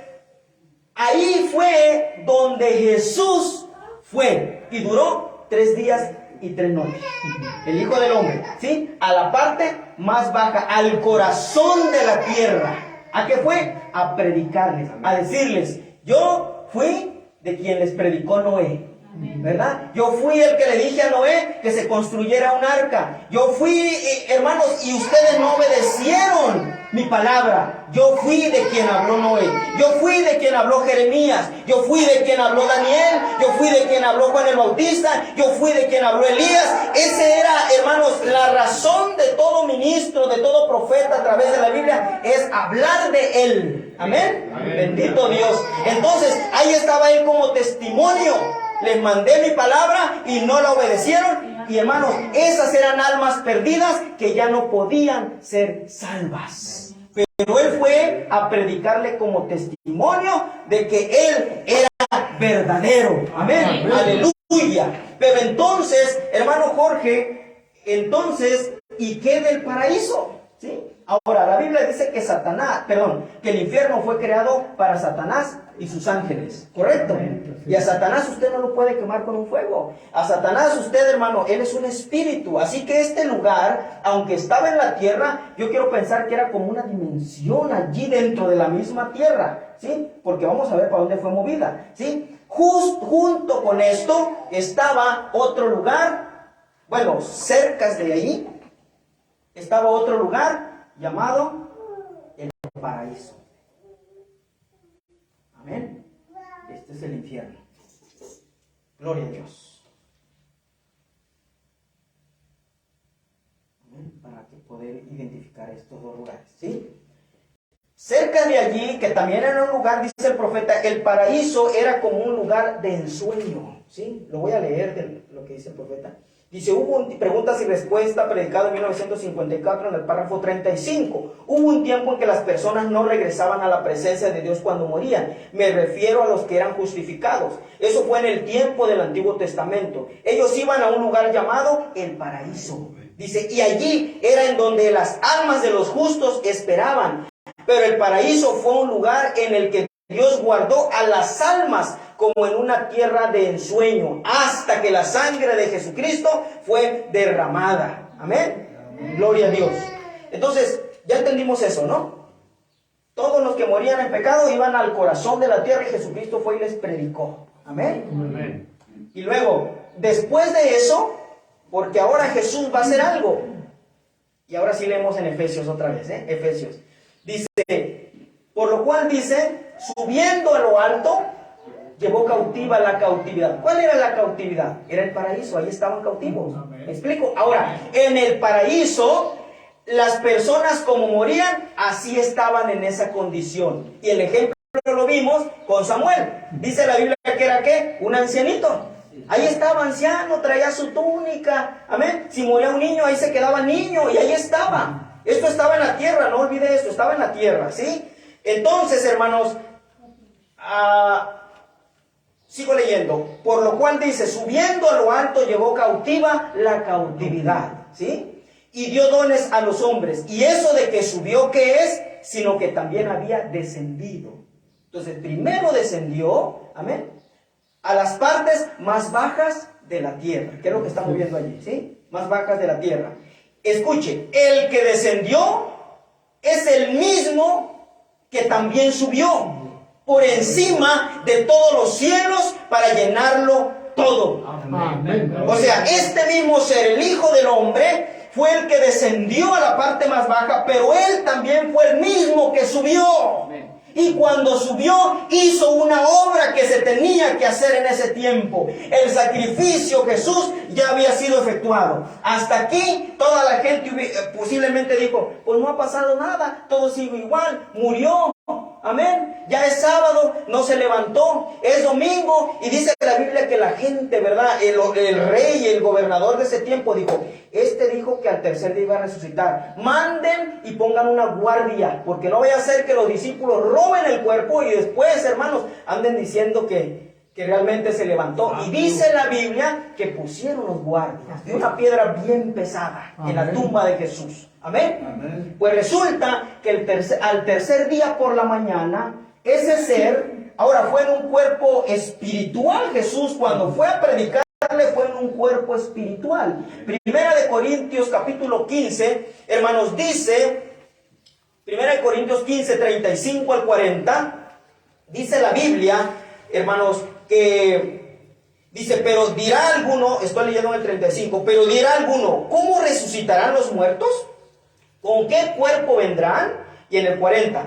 ahí fue donde Jesús fue, y duró 3 días y 3 noches. El Hijo del Hombre, ¿sí? A la parte más baja, al corazón de la tierra. ¿A qué fue? A predicarles, a decirles, yo fui de quien les predicó Noé, ¿verdad? Yo fui el que le dije a Noé que se construyera un arca. Yo fui, hermanos, y ustedes no obedecieron mi palabra. Yo fui de quien habló Noé. Yo fui de quien habló Jeremías. Yo fui de quien habló Daniel. Yo fui de quien habló Juan el Bautista. Yo fui de quien habló Elías. Ese era, hermanos, la razón de todo ministro, de todo profeta a través de la Biblia, es hablar de él. Amén. Amén. Bendito Dios. Entonces, ahí estaba él como testimonio. Les mandé mi palabra y no la obedecieron. Y hermanos, esas eran almas perdidas que ya no podían ser salvas. Pero él fue a predicarle como testimonio de que él era verdadero. Amén. Amén. Aleluya. Pero entonces, hermano Jorge, entonces, ¿y qué del paraíso? ¿Sí? Ahora, la Biblia dice que que el infierno fue creado para Satanás y sus ángeles, ¿correcto? Y a Satanás usted no lo puede quemar con un fuego. A Satanás usted, hermano, él es un espíritu. Así que este lugar, aunque estaba en la tierra, yo quiero pensar que era como una dimensión allí dentro de la misma tierra, ¿sí? Porque vamos a ver para dónde fue movida, ¿sí? Junto con esto estaba otro lugar, bueno, cerca de ahí, estaba otro lugar llamado el paraíso. Amén. Este es el infierno. Gloria a Dios. Amén. Para que poder identificar estos dos lugares, ¿sí? Cerca de allí, que también era un lugar, dice el profeta, el paraíso era como un lugar de ensueño, ¿sí? Lo voy a leer de lo que dice el profeta. Dice, preguntas y respuestas, predicado en 1954 en el párrafo 35. Hubo un tiempo en que las personas no regresaban a la presencia de Dios cuando morían. Me refiero a los que eran justificados. Eso fue en el tiempo del Antiguo Testamento. Ellos iban a un lugar llamado el paraíso. Dice, y allí era en donde las almas de los justos esperaban. Pero el paraíso fue un lugar en el que Dios guardó a las almas como en una tierra de ensueño, hasta que la sangre de Jesucristo fue derramada. Amén. Amén. Gloria a Dios. Entonces, ya entendimos eso, ¿no? Todos los que morían en pecado iban al corazón de la tierra y Jesucristo fue y les predicó. Amén. Amén. Y luego, después de eso, porque ahora Jesús va a hacer algo. Y ahora sí leemos en Efesios otra vez, Efesios. Dice, por lo cual dice, subiendo a lo alto, llevó cautiva la cautividad. ¿Cuál era la cautividad? Era el paraíso, ahí estaban cautivos. ¿Me explico? Ahora, en el paraíso, las personas como morían, así estaban en esa condición. Y el ejemplo lo vimos con Samuel. Dice la Biblia que era ¿qué? Un ancianito. Ahí estaba anciano, traía su túnica. Amén. Si moría un niño, ahí se quedaba niño y ahí estaba. Esto estaba en la tierra, no olvide esto, estaba en la tierra, ¿sí? Entonces, hermanos, sigo leyendo. Por lo cual dice, subiendo a lo alto llevó cautiva la cautividad, ¿sí? Y dio dones a los hombres. Y eso de que subió, ¿qué es? Sino que también había descendido. Entonces, primero descendió, amén, a las partes más bajas de la tierra, que es lo que estamos viendo allí, ¿sí? Más bajas de la tierra. Escuche, el que descendió es el mismo que también subió por encima de todos los cielos para llenarlo todo. Amén. O sea, este mismo ser, el Hijo del Hombre, fue el que descendió a la parte más baja, pero él también fue el mismo que subió. Y cuando subió, hizo una obra que se tenía que hacer en ese tiempo. El sacrificio Jesús ya había sido efectuado. Hasta aquí toda la gente posiblemente dijo, pues no ha pasado nada, todo sigue igual, murió. Amén. Ya es sábado, no se levantó, es domingo, y dice la Biblia que la gente, ¿verdad? El rey, el gobernador de ese tiempo dijo, dijo que al tercer día iba a resucitar. Manden y pongan una guardia, porque no vaya a ser que los discípulos roben el cuerpo y después, hermanos, anden diciendo que realmente se levantó. Y dice la Biblia que pusieron los guardias de una piedra bien pesada en la tumba de Jesús. Amén. Amén. Pues resulta que al tercer día por la mañana, ese ser, ahora fue en un cuerpo espiritual. Jesús, cuando fue a predicarle, fue en un cuerpo espiritual. Primera de Corintios capítulo 15, hermanos, dice, Primera de Corintios 15, 35 al 40, dice la Biblia, hermanos, que dice, pero dirá alguno, estoy leyendo en el 35, pero dirá alguno, ¿cómo resucitarán los muertos? ¿Con qué cuerpo vendrán? Y en el 40,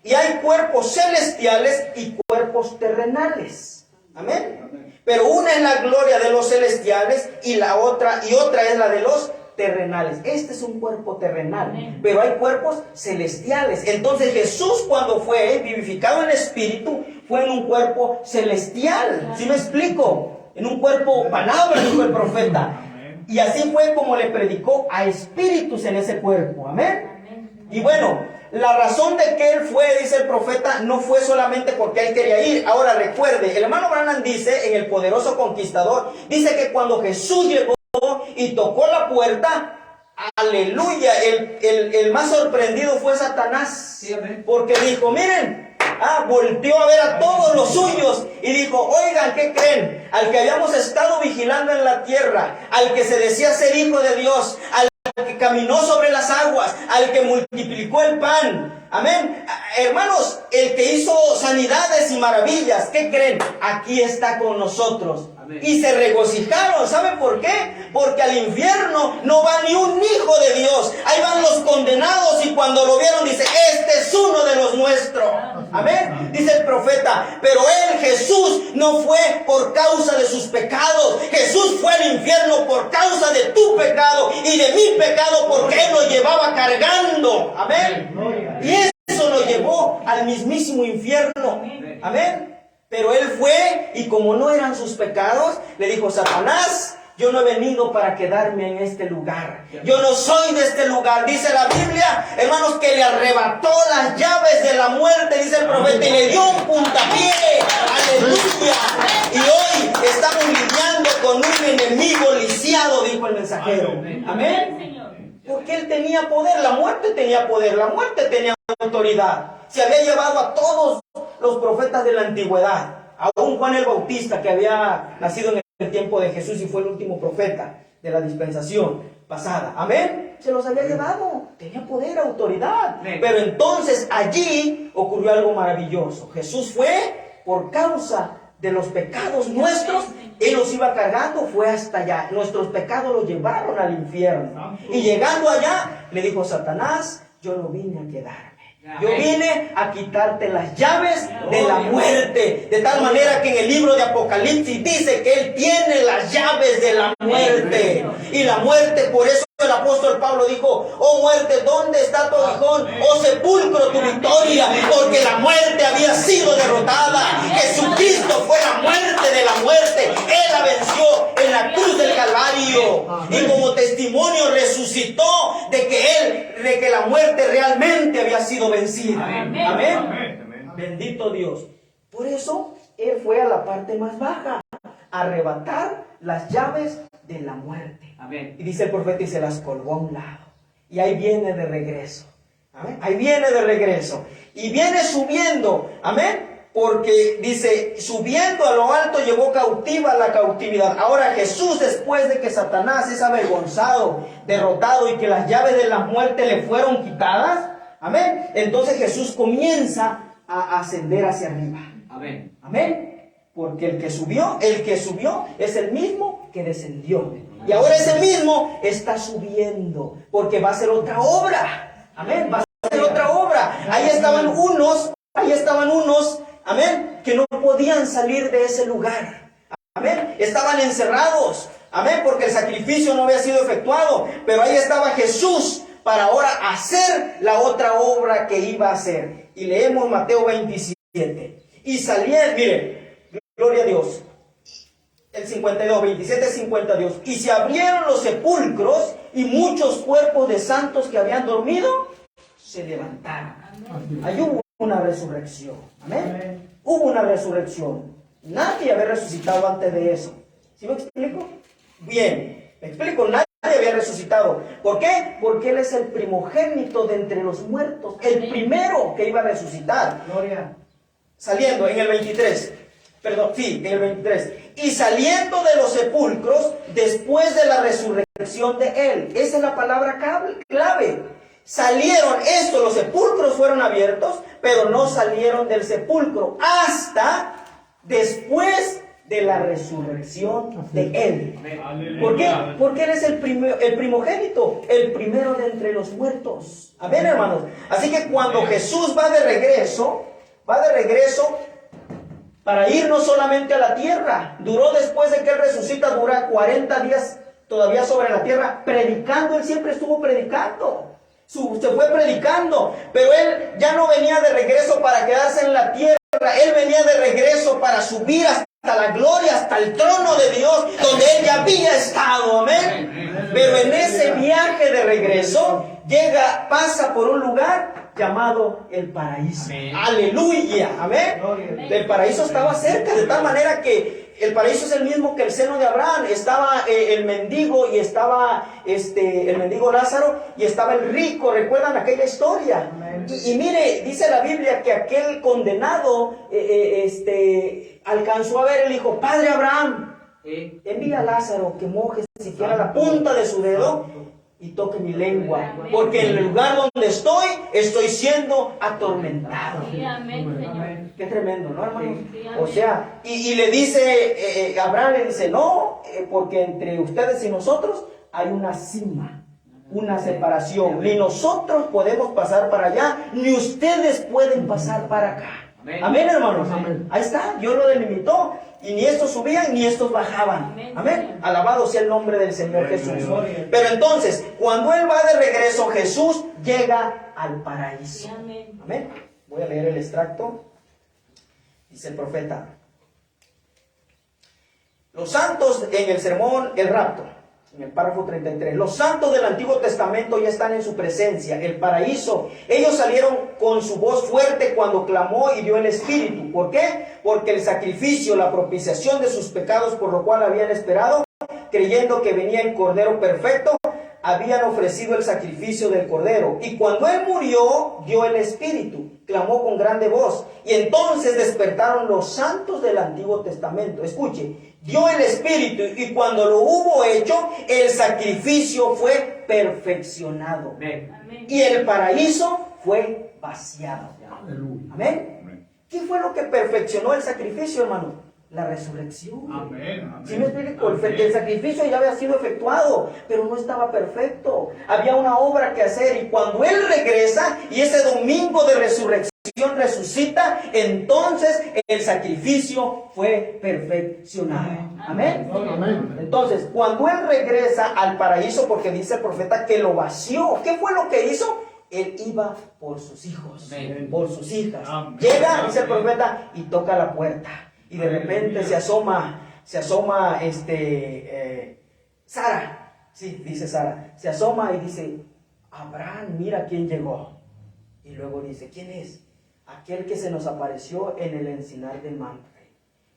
y hay cuerpos celestiales y cuerpos terrenales. Amén. Pero una es la gloria de los celestiales y otra es la de los terrenales. Este es un cuerpo terrenal, pero hay cuerpos celestiales. Entonces Jesús, cuando fue vivificado en espíritu, fue en un cuerpo celestial. ¿Sí me explico? En un cuerpo palabra, dijo el profeta. Y así fue como le predicó a espíritus en ese cuerpo. Amén. Y bueno, la razón de que él fue, dice el profeta, no fue solamente porque él quería ir. Ahora recuerde, el hermano Branham dice en El Poderoso Conquistador, dice que cuando Jesús llegó y tocó la puerta, aleluya, el más sorprendido fue Satanás. Sí, porque dijo, miren, volteó a ver a todos los suyos y dijo, oigan, ¿qué creen? Al que habíamos estado vigilando en la tierra, al que se decía ser hijo de Dios, al que caminó sobre las aguas, al que multiplicó el pan. Amén. Hermanos, el que hizo sanidades y maravillas, ¿qué creen? Aquí está con nosotros. Amén. Y se regocijaron. ¿Saben por qué? Porque al infierno no va ni un hijo de Dios. Ahí van los condenados, y cuando lo vieron dice, este es uno de los nuestros. Amén. Dice el profeta, pero él, Jesús, no fue por causa de sus pecados. Jesús fue al infierno por causa de tu pecado y de mi pecado, porque él lo llevaba cargando. Amén. Y eso lo llevó al mismísimo infierno. Amén. Pero él fue, y como no eran sus pecados, le dijo, Satanás, yo no he venido para quedarme en este lugar. Yo no soy de este lugar. Dice la Biblia, hermanos, que le arrebató las llaves de la muerte, dice el profeta, y le dio un puntapié. Aleluya. Y hoy estamos lidiando con un enemigo lisiado, dijo el mensajero. Amén. Porque él tenía poder, la muerte tenía poder, la muerte tenía autoridad. Se había llevado a todos los profetas de la antigüedad, aún Juan el Bautista, que había nacido en el tiempo de Jesús y fue el último profeta de la dispensación pasada. Amén. Se los había llevado, tenía poder, autoridad. Amén. Pero entonces allí ocurrió algo maravilloso. Jesús fue por causa de los pecados nuestros. Él los iba cargando, fue hasta allá. Nuestros pecados los llevaron al infierno. Y llegando allá, le dijo Satanás, yo no vine a quedarme. Yo vine a quitarte las llaves de la muerte. De tal manera que en el libro de Apocalipsis dice que Él tiene las llaves de la muerte. Y la muerte, por eso el apóstol Pablo dijo, oh muerte, ¿dónde está tu aguijón? Oh sepulcro, tu victoria. Porque la muerte había sido derrotada. Jesucristo fue la muerte de la muerte. Él la venció en la cruz del Calvario. Y como testimonio resucitó de que la muerte realmente había sido vencida. Amén. Amén. Bendito Dios. Por eso Él fue a la parte más baja, a arrebatar las llaves de la muerte. Amén. Y dice el profeta, y se las colgó a un lado. Y ahí viene de regreso. Amén. Ahí viene de regreso. Y viene subiendo. Amén. Porque dice, subiendo a lo alto llevó cautiva la cautividad. Ahora Jesús, después de que Satanás es avergonzado, derrotado, y que las llaves de la muerte le fueron quitadas, amén, entonces Jesús comienza a ascender hacia arriba. Amén. Amén. Porque el que subió es el mismo que descendió. Y ahora ese mismo está subiendo, porque va a hacer otra obra. Amén. Va a hacer otra obra. Ahí estaban unos ahí estaban unos, amén, que no podían salir de ese lugar. Amén, estaban encerrados. Amén, porque el sacrificio no había sido efectuado. Pero ahí estaba Jesús para ahora hacer la otra obra que iba a hacer. Y leemos Mateo 27. Y salían, miren, gloria a Dios. El 52, 27, 52. Y se abrieron los sepulcros y muchos cuerpos de santos que habían dormido se levantaron. Ahí hubo una resurrección. Amén. Hubo una resurrección. Nadie había resucitado antes de eso. ¿Sí me explico? Bien, me explico. Nadie había resucitado. ¿Por qué? Porque Él es el primogénito de entre los muertos. El primero que iba a resucitar. Gloria. Saliendo en el 23. Perdón, sí, en el 23. Y saliendo de los sepulcros después de la resurrección de Él. Esa es la palabra clave. Salieron los sepulcros fueron abiertos, pero no salieron del sepulcro hasta después de la resurrección de Él. ¿Por qué? Porque Él es el primogénito, el primero de entre los muertos. Amén, hermanos. Así que cuando Jesús va de regreso para ir no solamente a la tierra, duró después de que Él resucita, dura 40 días todavía sobre la tierra, predicando. Él siempre estuvo predicando. Se fue predicando, pero Él ya no venía de regreso para quedarse en la tierra. Él venía de regreso para subir hasta la gloria, hasta el trono de Dios, donde Él ya había estado. Amén. Pero en ese viaje de regreso, pasa por un lugar llamado el paraíso. Amén. Aleluya. Amén. El paraíso estaba cerca, de tal manera que el paraíso es el mismo que el seno de Abraham. Estaba el mendigo y estaba el mendigo Lázaro y estaba el rico. ¿Recuerdan aquella historia? Y mire, dice la Biblia que aquel condenado alcanzó a ver. Él dijo: Padre Abraham, envía a Lázaro que moje siquiera la punta de su dedo y toque mi lengua, porque en el lugar donde estoy siendo atormentado. Sí, amén, Señor. Qué tremendo, ¿no, hermano? O sea, y le dice, Abraham le dice: no, porque entre ustedes y nosotros hay una cima, una separación. Ni nosotros podemos pasar para allá, ni ustedes pueden pasar para acá. Amén, hermanos. Amén. Ahí está, Dios lo delimitó. Y ni estos subían ni estos bajaban. Amén. Alabado sea el nombre del Señor Jesús. Pero entonces, cuando Él va de regreso, Jesús llega al paraíso. Amén. Voy a leer el extracto. Dice el profeta: los santos en el sermón El rapto, en el párrafo 33, los santos del Antiguo Testamento ya están en su presencia, el paraíso. Ellos salieron con su voz fuerte cuando clamó y dio el Espíritu. ¿Por qué? Porque el sacrificio, la propiciación de sus pecados, por lo cual habían esperado, creyendo que venía el Cordero perfecto, habían ofrecido el sacrificio del Cordero. Y cuando Él murió, dio el Espíritu, clamó con grande voz. Y entonces despertaron los santos del Antiguo Testamento. Escuche, dio el Espíritu, y cuando lo hubo hecho, el sacrificio fue perfeccionado. Amén. Y el paraíso fue vaciado. Amén. ¿Qué fue lo que perfeccionó el sacrificio, hermano? La resurrección. Amén. ¿Sí me explico? El sacrificio ya había sido efectuado, pero no estaba perfecto. Había una obra que hacer, y cuando Él regresa y ese domingo de resurrección resucita, entonces el sacrificio fue perfeccionado. Amén. Amén. Entonces, cuando Él regresa al paraíso, porque dice el profeta que lo vació, ¿qué fue lo que hizo? Él iba por sus hijos, amén, por sus hijas. Amén. Llega, dice el profeta, y toca la puerta. Y de repente se asoma Sara. Sí, dice Sara. Se asoma y dice: Abraham, mira quién llegó. Y luego dice: ¿quién es? Aquel que se nos apareció en el encinar de Mamre.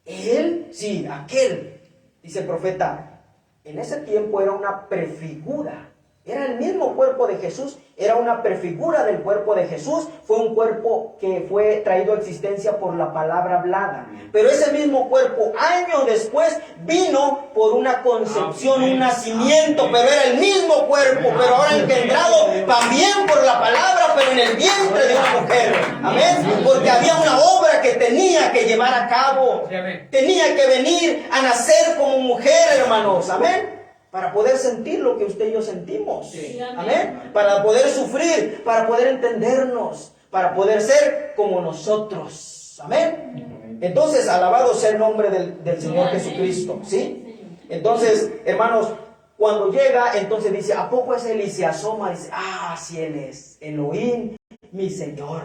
¿Él? Sí, aquel. Dice el profeta: en ese tiempo era una prefigura. Era el mismo cuerpo de Jesús, era una prefigura del cuerpo de Jesús. Fue un cuerpo que fue traído a existencia por la palabra hablada. Pero ese mismo cuerpo, años después, vino por una concepción, un nacimiento. Pero era el mismo cuerpo, pero ahora engendrado también por la palabra, pero en el vientre de una mujer. Amén. Porque había una obra que tenía que llevar a cabo. Tenía que venir a nacer como mujer, hermanos. Amén. Para poder sentir lo que usted y yo sentimos. Sí. Amén. Para poder sufrir, para poder entendernos, para poder ser como nosotros. Amén. Entonces, alabado sea el nombre del Señor Jesucristo, ¿sí? Entonces, hermanos, cuando llega, entonces dice, ¿a poco es él? Y se asoma y dice, sí él es, Elohim, mi Señor.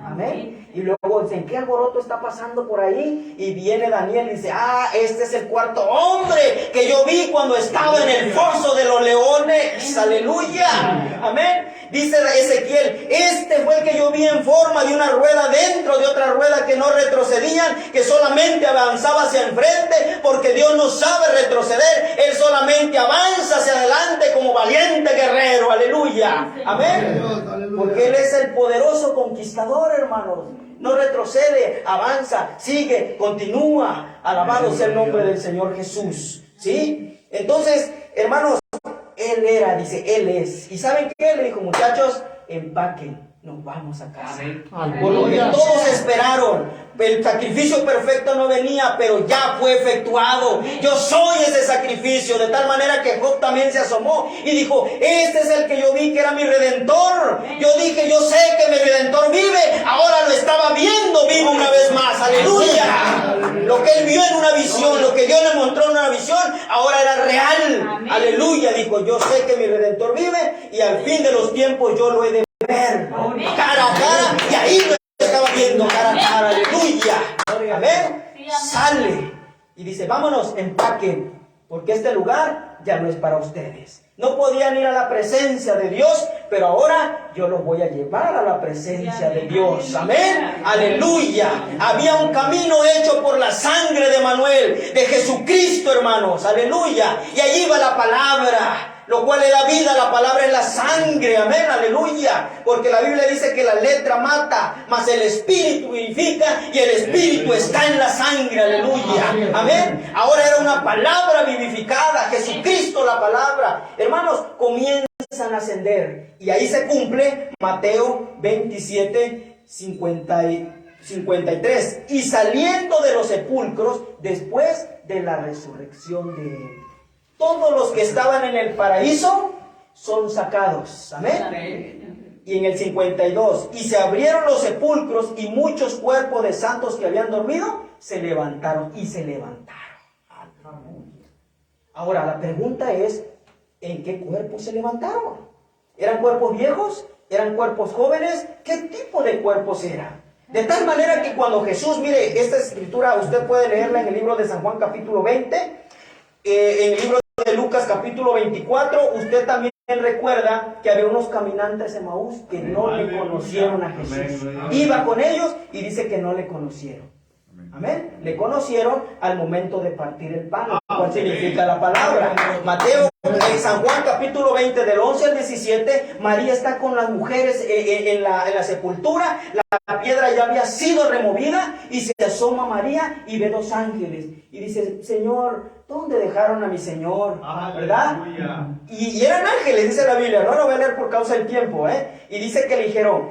Amén. Y luego dicen, ¿qué alboroto está pasando por ahí? Y viene Daniel y dice, este es el cuarto hombre que yo vi cuando estaba en el foso de los leones. Aleluya. Amén. Dice Ezequiel, este fue el que yo vi en forma de una rueda dentro de otra rueda, que no retrocedían, que solamente avanzaba hacia enfrente, porque Dios no sabe retroceder. Él solamente avanza hacia adelante como valiente guerrero. Aleluya. Amén. Porque Él es el poderoso conquistador, hermanos. No retrocede, avanza, sigue, continúa. Alabado sea el nombre del Señor Jesús. ¿Sí? Entonces, hermanos, Él era, dice, Él es. ¿Y saben qué? Le dijo, muchachos, empaquen, nos vamos a casa. Por lo que todos esperaron. El sacrificio perfecto no venía, pero ya fue efectuado. Yo soy ese sacrificio. De tal manera que Job también se asomó y dijo, este es el que yo vi que era mi Redentor. Yo dije, yo sé que mi Redentor vive. Ahora lo estaba viendo vivo una vez más. Aleluya. Lo que él vio en una visión, lo que Dios le mostró en una visión, ahora era real. Aleluya. Dijo, yo sé que mi Redentor vive y al fin de los tiempos yo lo he de ver cara a cara, y ahí lo estaba viendo cara a cara. Aleluya. Amén. Sale y dice, vámonos, empaquen, porque este lugar ya no es para ustedes. No podían ir a la presencia de Dios, pero ahora yo los voy a llevar a la presencia de Dios. Amén. Aleluya. Había un camino hecho por la sangre de Manuel, de Jesucristo, hermanos. Aleluya. Y allí va la palabra, lo cual le da vida. La palabra es la sangre. Amén. Aleluya. Porque la Biblia dice que la letra mata, mas el espíritu vivifica, y el espíritu está en la sangre. Aleluya. Amén. Ahora era una palabra vivificada. Jesucristo, la palabra. Hermanos, comienzan a ascender. Y ahí se cumple Mateo 27, 53. Y saliendo de los sepulcros después de la resurrección de él, todos los que estaban en el paraíso son sacados. Amén. Y en el 52, y se abrieron los sepulcros, y muchos cuerpos de santos que habían dormido se levantaron. Y se levantaron. Ahora la pregunta es, ¿en qué cuerpos se levantaron? ¿Eran cuerpos viejos? ¿Eran cuerpos jóvenes? ¿Qué tipo de cuerpos eran? De tal manera que cuando Jesús, mire, esta escritura usted puede leerla en el libro de San Juan capítulo 20, en el libro de Lucas capítulo 24, usted también recuerda que había unos caminantes de Maús que no le conocieron a Jesús. Iba con ellos y dice que no le conocieron. Amén. Le conocieron al momento de partir el pan. ¿Cuál significa la palabra? Mateo, en San Juan capítulo 20, del 11 al 17, María está con las mujeres en la sepultura. La piedra ya había sido removida y se asoma María y ve dos ángeles. Y dice, Señor, ¿dónde dejaron a mi Señor? ¿Verdad? Y eran ángeles, dice la Biblia. No lo voy a leer por causa del tiempo. Y dice que le dijeron,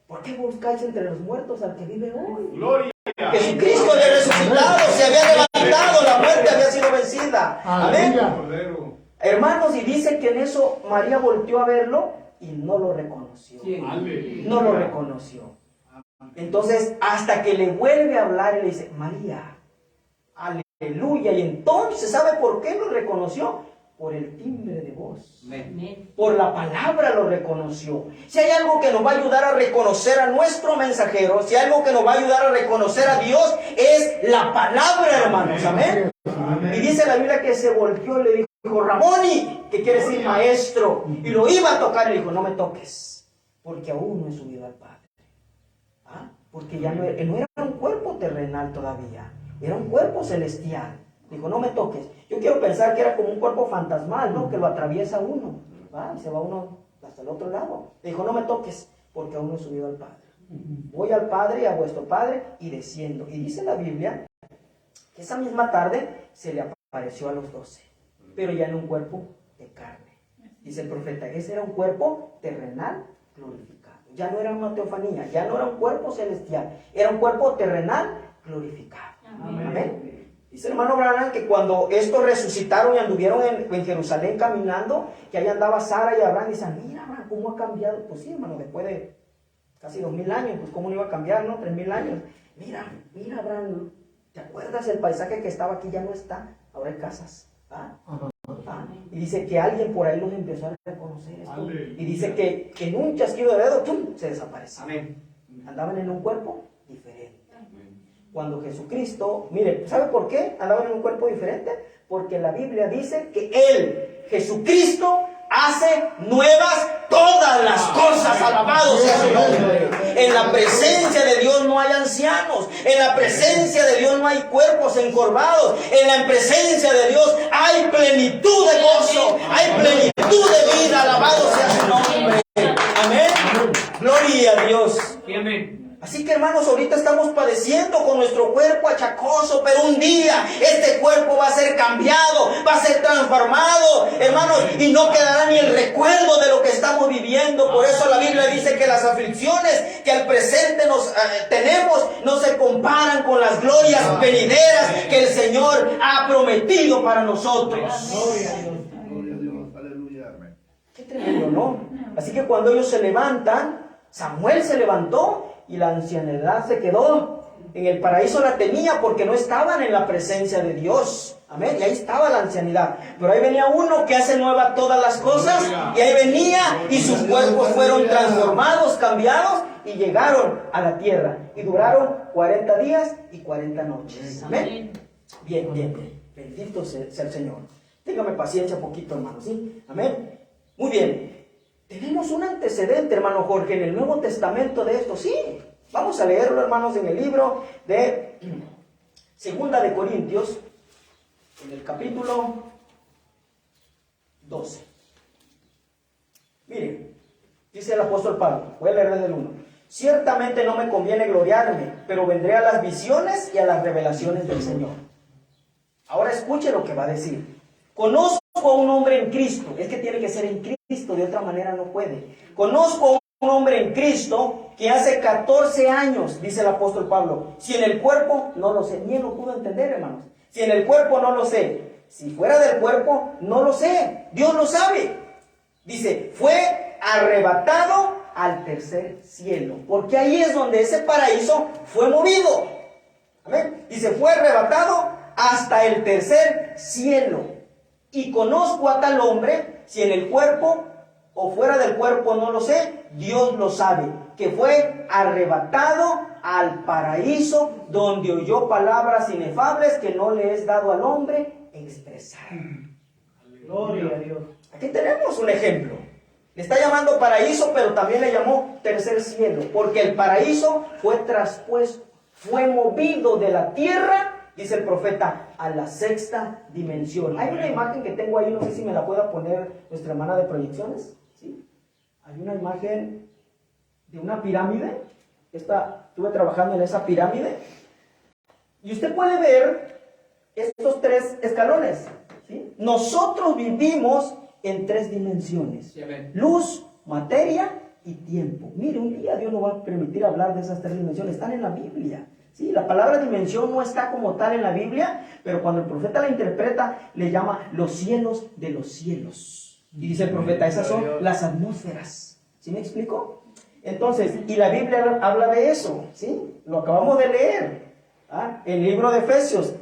¿por qué buscáis entre los muertos al que vive hoy? Gloria. Jesucristo había resucitado, se había levantado, la muerte había sido vencida. Amén. Hermanos, y dice que en eso María volteó a verlo y no lo reconoció. No lo reconoció. Entonces, hasta que le vuelve a hablar y le dice, María, aleluya. Y entonces, ¿sabe por qué lo reconoció? Por el timbre de voz. Por la palabra lo reconoció. Si hay algo que nos va a ayudar a reconocer a nuestro mensajero, si hay algo que nos va a ayudar a reconocer a Dios, es la palabra, hermanos. Amén. Y dice la Biblia que se volteó y le dijo, Raboni, que quiere decir maestro. Y lo iba a tocar y le dijo, no me toques, porque aún no he subido al Padre. Porque ya no era un cuerpo terrenal todavía, era un cuerpo celestial. Dijo, no me toques. Yo quiero pensar que era como un cuerpo fantasmal, ¿no? Que lo atraviesa uno, y se va uno hasta el otro lado. Dijo, no me toques, porque aún no he subido al Padre. Voy al Padre y a vuestro Padre y desciendo. Y dice la Biblia que esa misma tarde se le apareció a los 12, pero ya en un cuerpo de carne. Dice el profeta, ese era un cuerpo terrenal glorificado. Ya no era una teofanía, ya no era un cuerpo celestial, era un cuerpo terrenal glorificado. Amén. Dice el hermano Branham que cuando estos resucitaron y anduvieron en Jerusalén caminando, que ahí andaba Sara y Abraham, y dicen, mira, Abraham, cómo ha cambiado. Pues sí, hermano, después de casi 2000 años, pues cómo no iba a cambiar, ¿no? 3000 años. Mira, Abraham, ¿te acuerdas el paisaje que estaba aquí? Ya no está, ahora hay casas. Y dice que alguien por ahí los empezó a reconocer esto. Y dice que en un chasquido de dedo, ¡pum!, se desapareció. Andaban en un cuerpo diferente. Cuando Jesucristo, mire, ¿sabe por qué andaban en un cuerpo diferente? Porque la Biblia dice que Él, Jesucristo, hace nuevas todas las cosas. Alabado sea su nombre. En la presencia de Dios no hay ancianos. En la presencia de Dios no hay cuerpos encorvados. En la presencia de Dios hay plenitud de gozo. Hay plenitud de vida. Alabado sea su nombre. Amén. Gloria a Dios. Amén. Así que, hermanos, ahorita estamos padeciendo con nuestro cuerpo achacoso, pero un día este cuerpo va a ser cambiado, va a ser transformado, hermanos, y no quedará ni el recuerdo de lo que estamos viviendo. Por eso la Biblia dice que las aflicciones que al presente tenemos no se comparan con las glorias venideras que el Señor ha prometido para nosotros. Gloria a Dios. Aleluya. Qué tremendo, ¿no? Así que cuando ellos se levantan, Samuel se levantó y la ancianidad se quedó. En el paraíso la tenía porque no estaban en la presencia de Dios. Amén. Y ahí estaba la ancianidad. Pero ahí venía uno que hace nueva todas las cosas. Y ahí venía y sus cuerpos fueron transformados, cambiados y llegaron a la tierra. Y duraron 40 días y 40 noches. Amén. Bien, bien, bien. Bendito sea el Señor. Téngame paciencia un poquito, hermano. ¿Sí? Amén. Muy bien. Tenemos un antecedente, hermano Jorge, en el Nuevo Testamento de esto. Sí, vamos a leerlo, hermanos, en el libro de Segunda de Corintios, en el capítulo 12. Miren, dice el apóstol Pablo, voy a leer desde el 1. Ciertamente no me conviene gloriarme, pero vendré a las visiones y a las revelaciones del Señor. Ahora escuche lo que va a decir. Conozco a un hombre en Cristo. Es que tiene que ser en Cristo, de otra manera no puede. Conozco a un hombre en Cristo que hace 14 años, dice el apóstol Pablo, si en el cuerpo, no lo sé, ni él lo pudo entender, hermanos. Si en el cuerpo, no lo sé. Si fuera del cuerpo, no lo sé. Dios lo sabe. Dice, fue arrebatado al tercer cielo. Porque ahí es donde ese paraíso fue movido. Amén. Dice, fue arrebatado hasta el tercer cielo. Y conozco a tal hombre, si en el cuerpo o fuera del cuerpo no lo sé, Dios lo sabe, que fue arrebatado al paraíso, donde oyó palabras inefables que no le es dado al hombre expresar. Gloria a Dios. Aquí tenemos un ejemplo. Le está llamando paraíso, pero también le llamó tercer cielo, porque el paraíso fue traspuesto, fue movido de la tierra, dice el profeta, a la sexta dimensión. Hay una imagen que tengo ahí, no sé si me la pueda poner nuestra hermana de proyecciones. ¿Sí? Hay una imagen de una pirámide. Estuve trabajando en esa pirámide. Y usted puede ver estos 3 escalones. ¿Sí? Nosotros vivimos en 3 dimensiones. Sí, luz, materia y tiempo. Mire, un día Dios nos va a permitir hablar de esas 3 dimensiones. Están en la Biblia. Sí, la palabra dimensión no está como tal en la Biblia, pero cuando el profeta la interpreta, le llama los cielos de los cielos. Y dice el profeta, esas son las atmósferas. ¿Sí me explico? Entonces, y la Biblia habla de eso, ¿sí? Lo acabamos de leer. El libro de Efesios,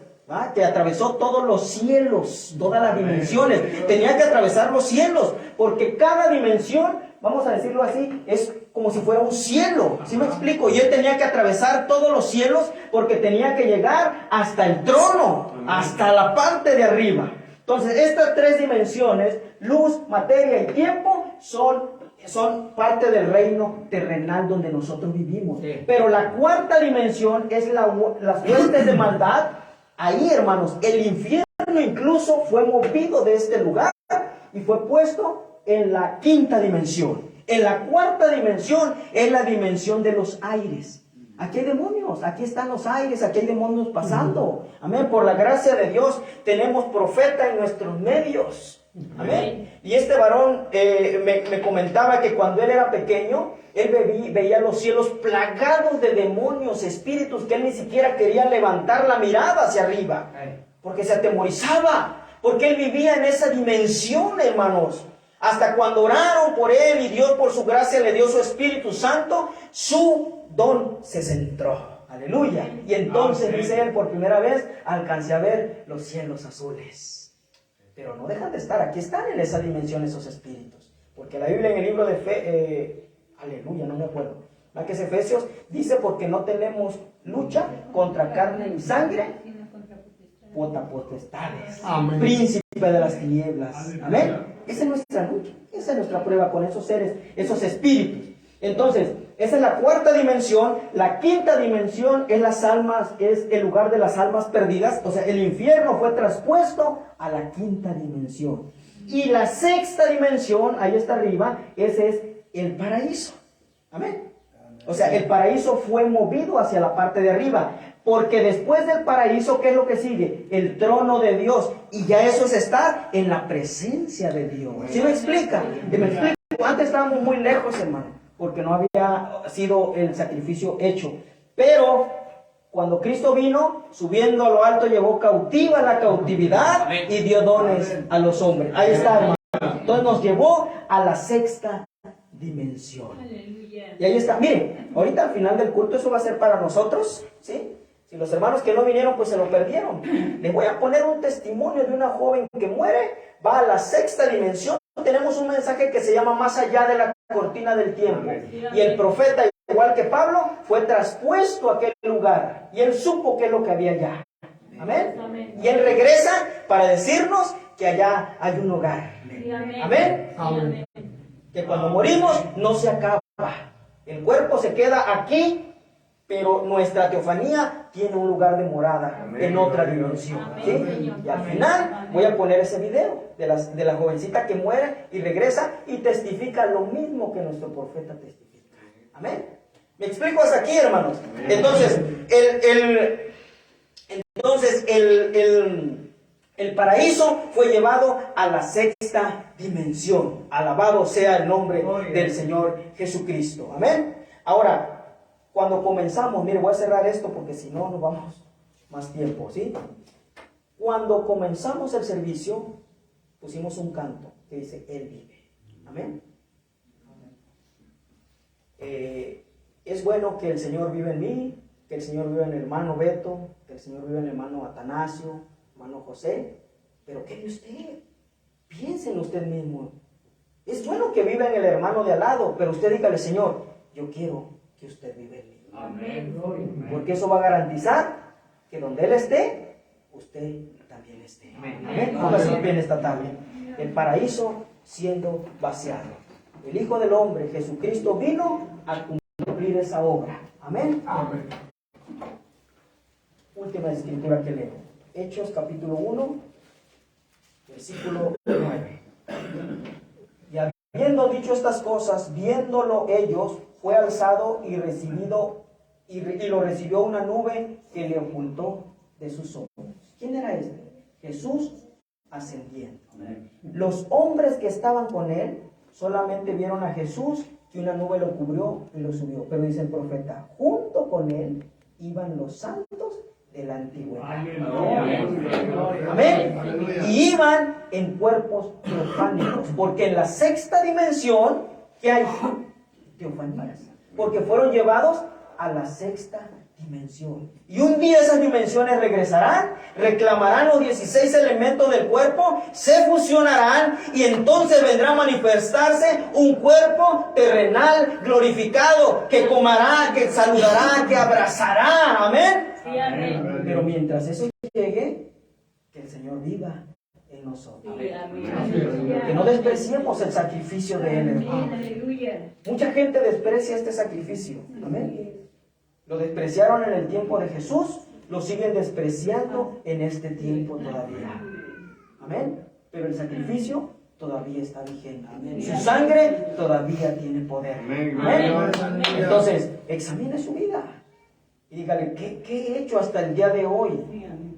que atravesó todos los cielos, todas las dimensiones. Tenía que atravesar los cielos, porque cada dimensión, vamos a decirlo así, es como si fuera un cielo. ¿Sí me explico? Y él tenía que atravesar todos los cielos porque tenía que llegar hasta el trono, hasta la parte de arriba. Entonces, estas 3 dimensiones, luz, materia y tiempo, son parte del reino terrenal donde nosotros vivimos. Sí. Pero la 4ª dimensión es las huestes de maldad. Ahí, hermanos, el infierno incluso fue movido de este lugar y fue puesto en la 5ª dimensión. En la 4ª dimensión es la dimensión de los aires. Aquí hay demonios, aquí están los aires, aquí hay demonios pasando. Amén. Por la gracia de Dios tenemos profeta en nuestros medios. Amén. Y este varón me comentaba que cuando él era pequeño, él veía los cielos plagados de demonios, espíritus, que él ni siquiera quería levantar la mirada hacia arriba, porque se atemorizaba, porque él vivía en esa dimensión, hermanos. Hasta cuando oraron por él y Dios por su gracia le dio su Espíritu Santo, su don se centró. Aleluya. Y entonces, dice él, por primera vez alcancé a ver los cielos azules. Pero no dejan de estar, aquí están en esa dimensión esos espíritus. Porque la Biblia en el libro de aleluya, no me acuerdo. La que es Efesios, dice porque no tenemos lucha contra carne ni sangre, contra potestades, príncipe de las tinieblas. Amén. Esa es nuestra lucha, esa es nuestra prueba con esos seres, esos espíritus. Entonces, esa es la cuarta dimensión. La quinta dimensión es las almas, es el lugar de las almas perdidas. O sea, el infierno fue traspuesto a la quinta dimensión. Y la sexta dimensión, ahí está arriba, ese es el paraíso. Amén. O sea, el paraíso fue movido hacia la parte de arriba. Porque después del paraíso, ¿qué es lo que sigue? El trono de Dios. Y ya eso es estar en la presencia de Dios. ¿Sí me explica? ¿Me explico? Antes estábamos muy lejos, hermano, porque no había sido el sacrificio hecho. Pero cuando Cristo vino, subiendo a lo alto, llevó cautiva la cautividad y dio dones a los hombres. Ahí está, hermano. Entonces nos llevó a la sexta dimensión. Y ahí está. Miren, ahorita al final del culto eso va a ser para nosotros, ¿sí? Si los hermanos que no vinieron, pues se lo perdieron. Les voy a poner un testimonio de una joven que muere, va a la sexta dimensión. Tenemos un mensaje que se llama Más allá de la cortina del tiempo. Y el profeta, igual que Pablo, fue traspuesto a aquel lugar. Y él supo qué es lo que había allá. Amén. Y él regresa para decirnos que allá hay un hogar. Amén. Que cuando morimos no se acaba. El cuerpo se queda aquí, pero nuestra teofanía tiene un lugar de morada en otra dimensión. ¿Sí? Y al final voy a poner ese video de la jovencita que muere y regresa y testifica lo mismo que nuestro profeta testifica. Amén. ¿Me explico hasta aquí, hermanos? Entonces, el paraíso fue llevado a la sexta dimensión. Alabado sea el nombre del Señor Jesucristo. Amén. Ahora, cuando comenzamos, mire, voy a cerrar esto porque si no nos vamos más tiempo, ¿sí? Cuando comenzamos el servicio, pusimos un canto que dice, Él vive. Amén. Es bueno que el Señor vive en mí, que el Señor vive en el hermano Beto, que el Señor vive en el hermano Atanasio, hermano José, pero ¿qué de usted? Piense en usted mismo. Es bueno que viva en el hermano de al lado, pero usted dígale, Señor, yo quiero que usted vive en mí. Amén. Porque eso va a garantizar que donde Él esté, usted también esté. Amén. Póngase en pie en esta tarde. El paraíso siendo vaciado. El Hijo del Hombre, Jesucristo, vino a cumplir esa obra. Amén. Amén. Última escritura que leo. Hechos capítulo 1, versículo 9. Y habiendo dicho estas cosas, viéndolo ellos, fue alzado y lo recibió una nube que le ocultó de sus ojos. ¿Quién era este? Jesús ascendiendo. Los hombres que estaban con él solamente vieron a Jesús, que una nube lo cubrió y lo subió. Pero dice el profeta, junto con él iban los santos de la antigüedad. Amén. Y iban en cuerpos teofánicos, porque en la sexta dimensión, ¿qué hay? Teofanías. Porque fueron llevados a la sexta dimensión. Y un día esas dimensiones regresarán, reclamarán los 16 elementos del cuerpo, se fusionarán y entonces vendrá a manifestarse un cuerpo terrenal glorificado que comerá, que saludará, que abrazará. Amén. Sí, amén. Pero mientras eso llegue, que el Señor viva en nosotros. Sí, amén. Que no despreciemos el sacrificio de Él, hermano. Mucha gente desprecia este sacrificio. Amén. Lo despreciaron en el tiempo de Jesús, lo siguen despreciando en este tiempo todavía. Amén. Pero el sacrificio todavía está vigente. Amén. Su sangre todavía tiene poder. Amén. Entonces, examine su vida y dígale, ¿qué he hecho hasta el día de hoy?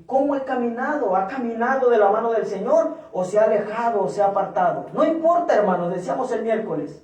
¿Cómo he caminado? ¿Ha caminado de la mano del Señor o se ha alejado o se ha apartado? No importa, hermanos, decíamos el miércoles.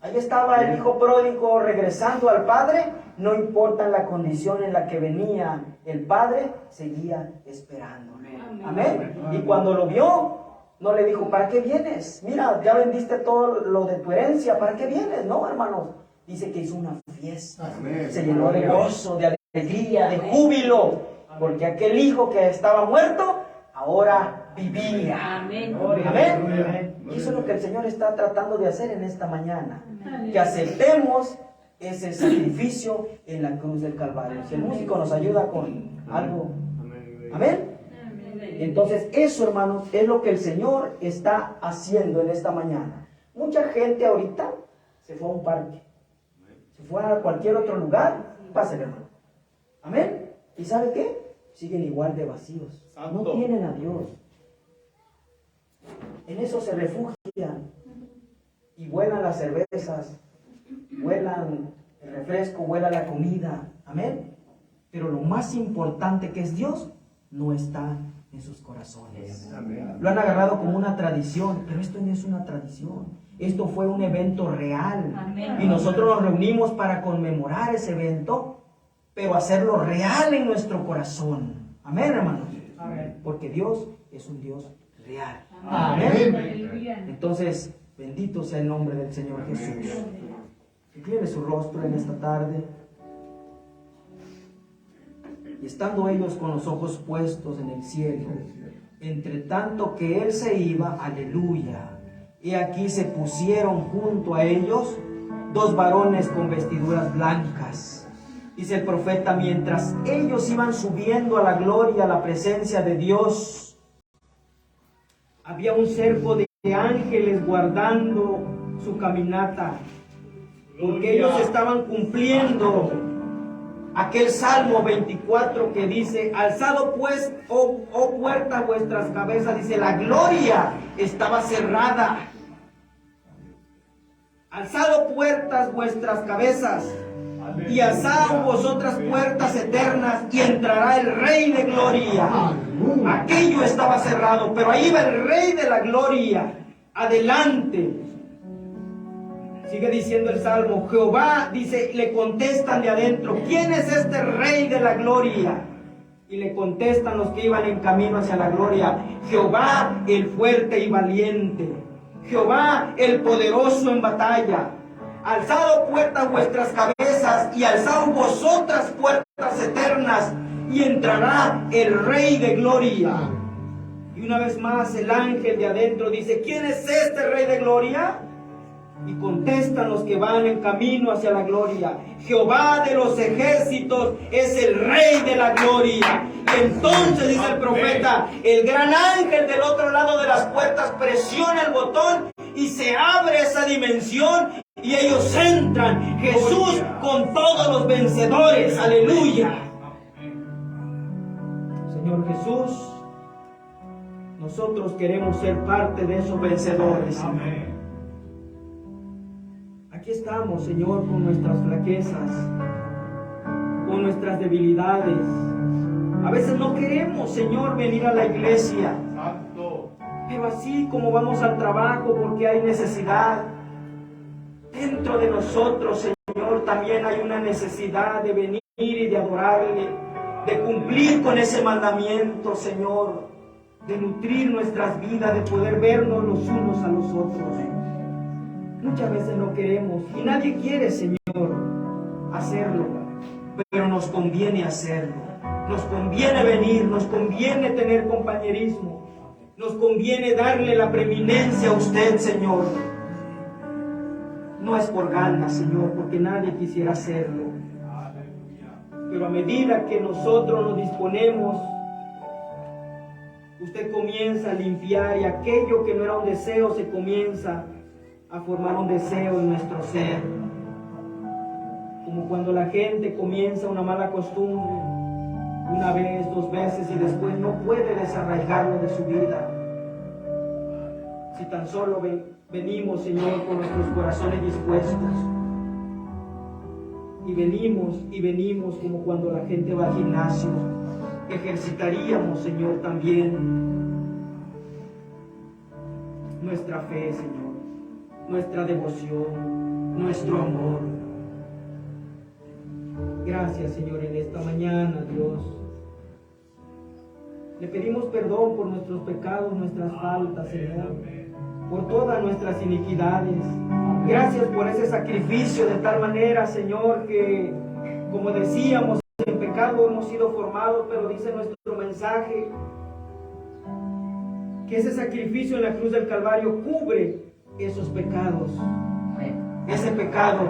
Ahí estaba el hijo pródigo regresando al Padre. No importa la condición en la que venía el Padre, seguía esperando. Amén. Y cuando lo vio, No le dijo, ¿para qué vienes? Mira, ya vendiste todo lo de tu herencia, ¿para qué vienes? No, hermanos. Dice que hizo una fiesta. Amén. Se llenó de gozo, de alegría, de júbilo. Porque aquel hijo que estaba muerto, ahora vivía. Amén. Amén. Y eso es lo que el Señor está tratando de hacer en esta mañana. Que aceptemos ese sacrificio en la cruz del Calvario. Si el músico nos ayuda con algo. Amén. Entonces eso, hermanos, es lo que el Señor está haciendo en esta mañana. Mucha gente ahorita se fue a un parque, se fue a cualquier otro lugar. Pásenle, hermano. Amén. ¿Y sabe qué? Siguen igual de vacíos. No tienen a Dios. En eso se refugian y vuelan las cervezas, vuelan el refresco, vuela la comida. Amén. Pero lo más importante, que es Dios, no está en sus corazones. Lo han agarrado como una tradición, pero esto no es una tradición. Esto fue un evento real. Amén. Y nosotros nos reunimos para conmemorar ese evento, pero hacerlo real en nuestro corazón. Amén, hermanos. Amén. Porque Dios es un Dios real. Amén. Amén. Entonces, bendito sea el nombre del Señor Jesús. Incline su rostro en esta tarde. Y estando ellos con los ojos puestos en el cielo, entre tanto que él se iba, aleluya, y aquí se pusieron junto a ellos dos varones con vestiduras blancas. Dice el profeta, mientras ellos iban subiendo a la gloria, a la presencia de Dios, había un cerco de ángeles guardando su caminata, porque ellos estaban cumpliendo aquel Salmo 24 que dice, alzado pues, oh puertas vuestras cabezas, dice, la gloria estaba cerrada. Alzado puertas vuestras cabezas, y alzad vosotras puertas eternas, y entrará el Rey de gloria. Aquello estaba cerrado, pero ahí va el Rey de la gloria, adelante. Sigue diciendo el Salmo, Jehová, dice, le contestan de adentro, ¿quién es este Rey de la gloria? Y le contestan los que iban en camino hacia la gloria, Jehová el fuerte y valiente, Jehová el poderoso en batalla. Alzad puertas vuestras cabezas y alzad vosotras puertas eternas, y entrará el Rey de gloria. Y una vez más el ángel de adentro dice, ¿quién es este Rey de gloria? Y contestan los que van en camino hacia la gloria, Jehová de los ejércitos es el Rey de la gloria. Y entonces dice el profeta, el gran ángel del otro lado de las puertas presiona el botón y se abre esa dimensión y ellos entran, Jesús con todos los vencedores, aleluya. Señor Jesús, nosotros queremos ser parte de esos vencedores. Amén. Aquí estamos, Señor, con nuestras flaquezas, con nuestras debilidades. A veces no queremos, Señor, venir a la iglesia. Pero así como vamos al trabajo porque hay necesidad, dentro de nosotros, Señor, también hay una necesidad de venir y de adorarle, de cumplir con ese mandamiento, Señor, de nutrir nuestras vidas, de poder vernos los unos a los otros. Muchas veces no queremos y nadie quiere, Señor, hacerlo, pero nos conviene hacerlo, nos conviene venir, nos conviene tener compañerismo, nos conviene darle la preeminencia a usted, Señor. No es por ganas, Señor, porque nadie quisiera hacerlo, pero a medida que nosotros nos disponemos, usted comienza a limpiar y aquello que no era un deseo se comienza a formar un deseo en nuestro ser. Como cuando la gente comienza una mala costumbre, una vez, dos veces, y después no puede desarraigarlo de su vida. Si tan solo venimos, Señor, con nuestros corazones dispuestos, y venimos como cuando la gente va al gimnasio, ejercitaríamos, Señor, también nuestra fe, Señor, nuestra devoción, nuestro amor. Gracias, Señor, en esta mañana, Dios. Le pedimos perdón por nuestros pecados, nuestras faltas, Señor, por todas nuestras iniquidades. Gracias por ese sacrificio de tal manera, Señor, que, como decíamos, en pecado hemos sido formados, pero dice nuestro mensaje que ese sacrificio en la cruz del Calvario cubre esos pecados. Ese pecado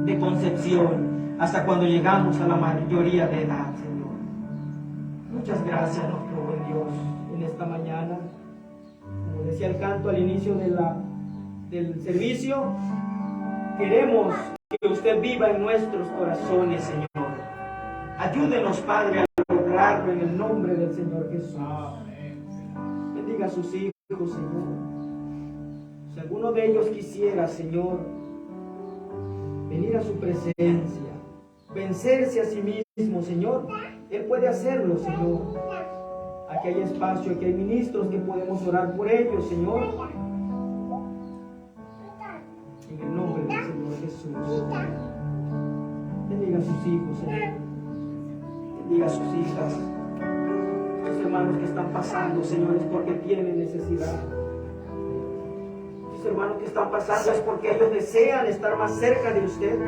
de concepción hasta cuando llegamos a la mayoría de edad, Señor. Muchas gracias, nuestro buen Dios, en esta mañana. Como decía el canto al inicio del servicio, queremos que usted viva en nuestros corazones, Señor. Ayúdenos, Padre, a lograrlo en el nombre del Señor Jesús. Bendiga a sus hijos, Señor. Si alguno de ellos quisiera, Señor, venir a su presencia, vencerse a sí mismo, Señor, Él puede hacerlo, Señor. Aquí hay espacio, aquí hay ministros que podemos orar por ellos, Señor. En el nombre del Señor Jesús. Bendiga a sus hijos, Señor. Bendiga a sus hijas. Sus hermanos que están pasando, Señor, es porque tienen necesidad. Sus hermanos que están pasando es porque ellos desean estar más cerca de usted.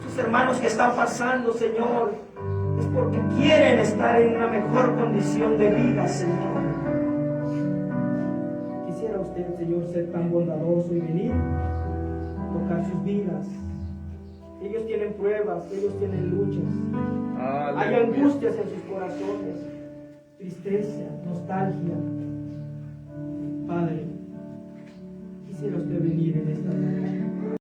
Sus hermanos que están pasando, Señor, es porque quieren estar en una mejor condición de vida, Señor. Quisiera usted, Señor, ser tan bondadoso y venir a tocar sus vidas. Ellos tienen pruebas, ellos tienen luchas. Hay angustias en sus corazones, tristeza, nostalgia. Padre, quisiera usted venir en esta noche.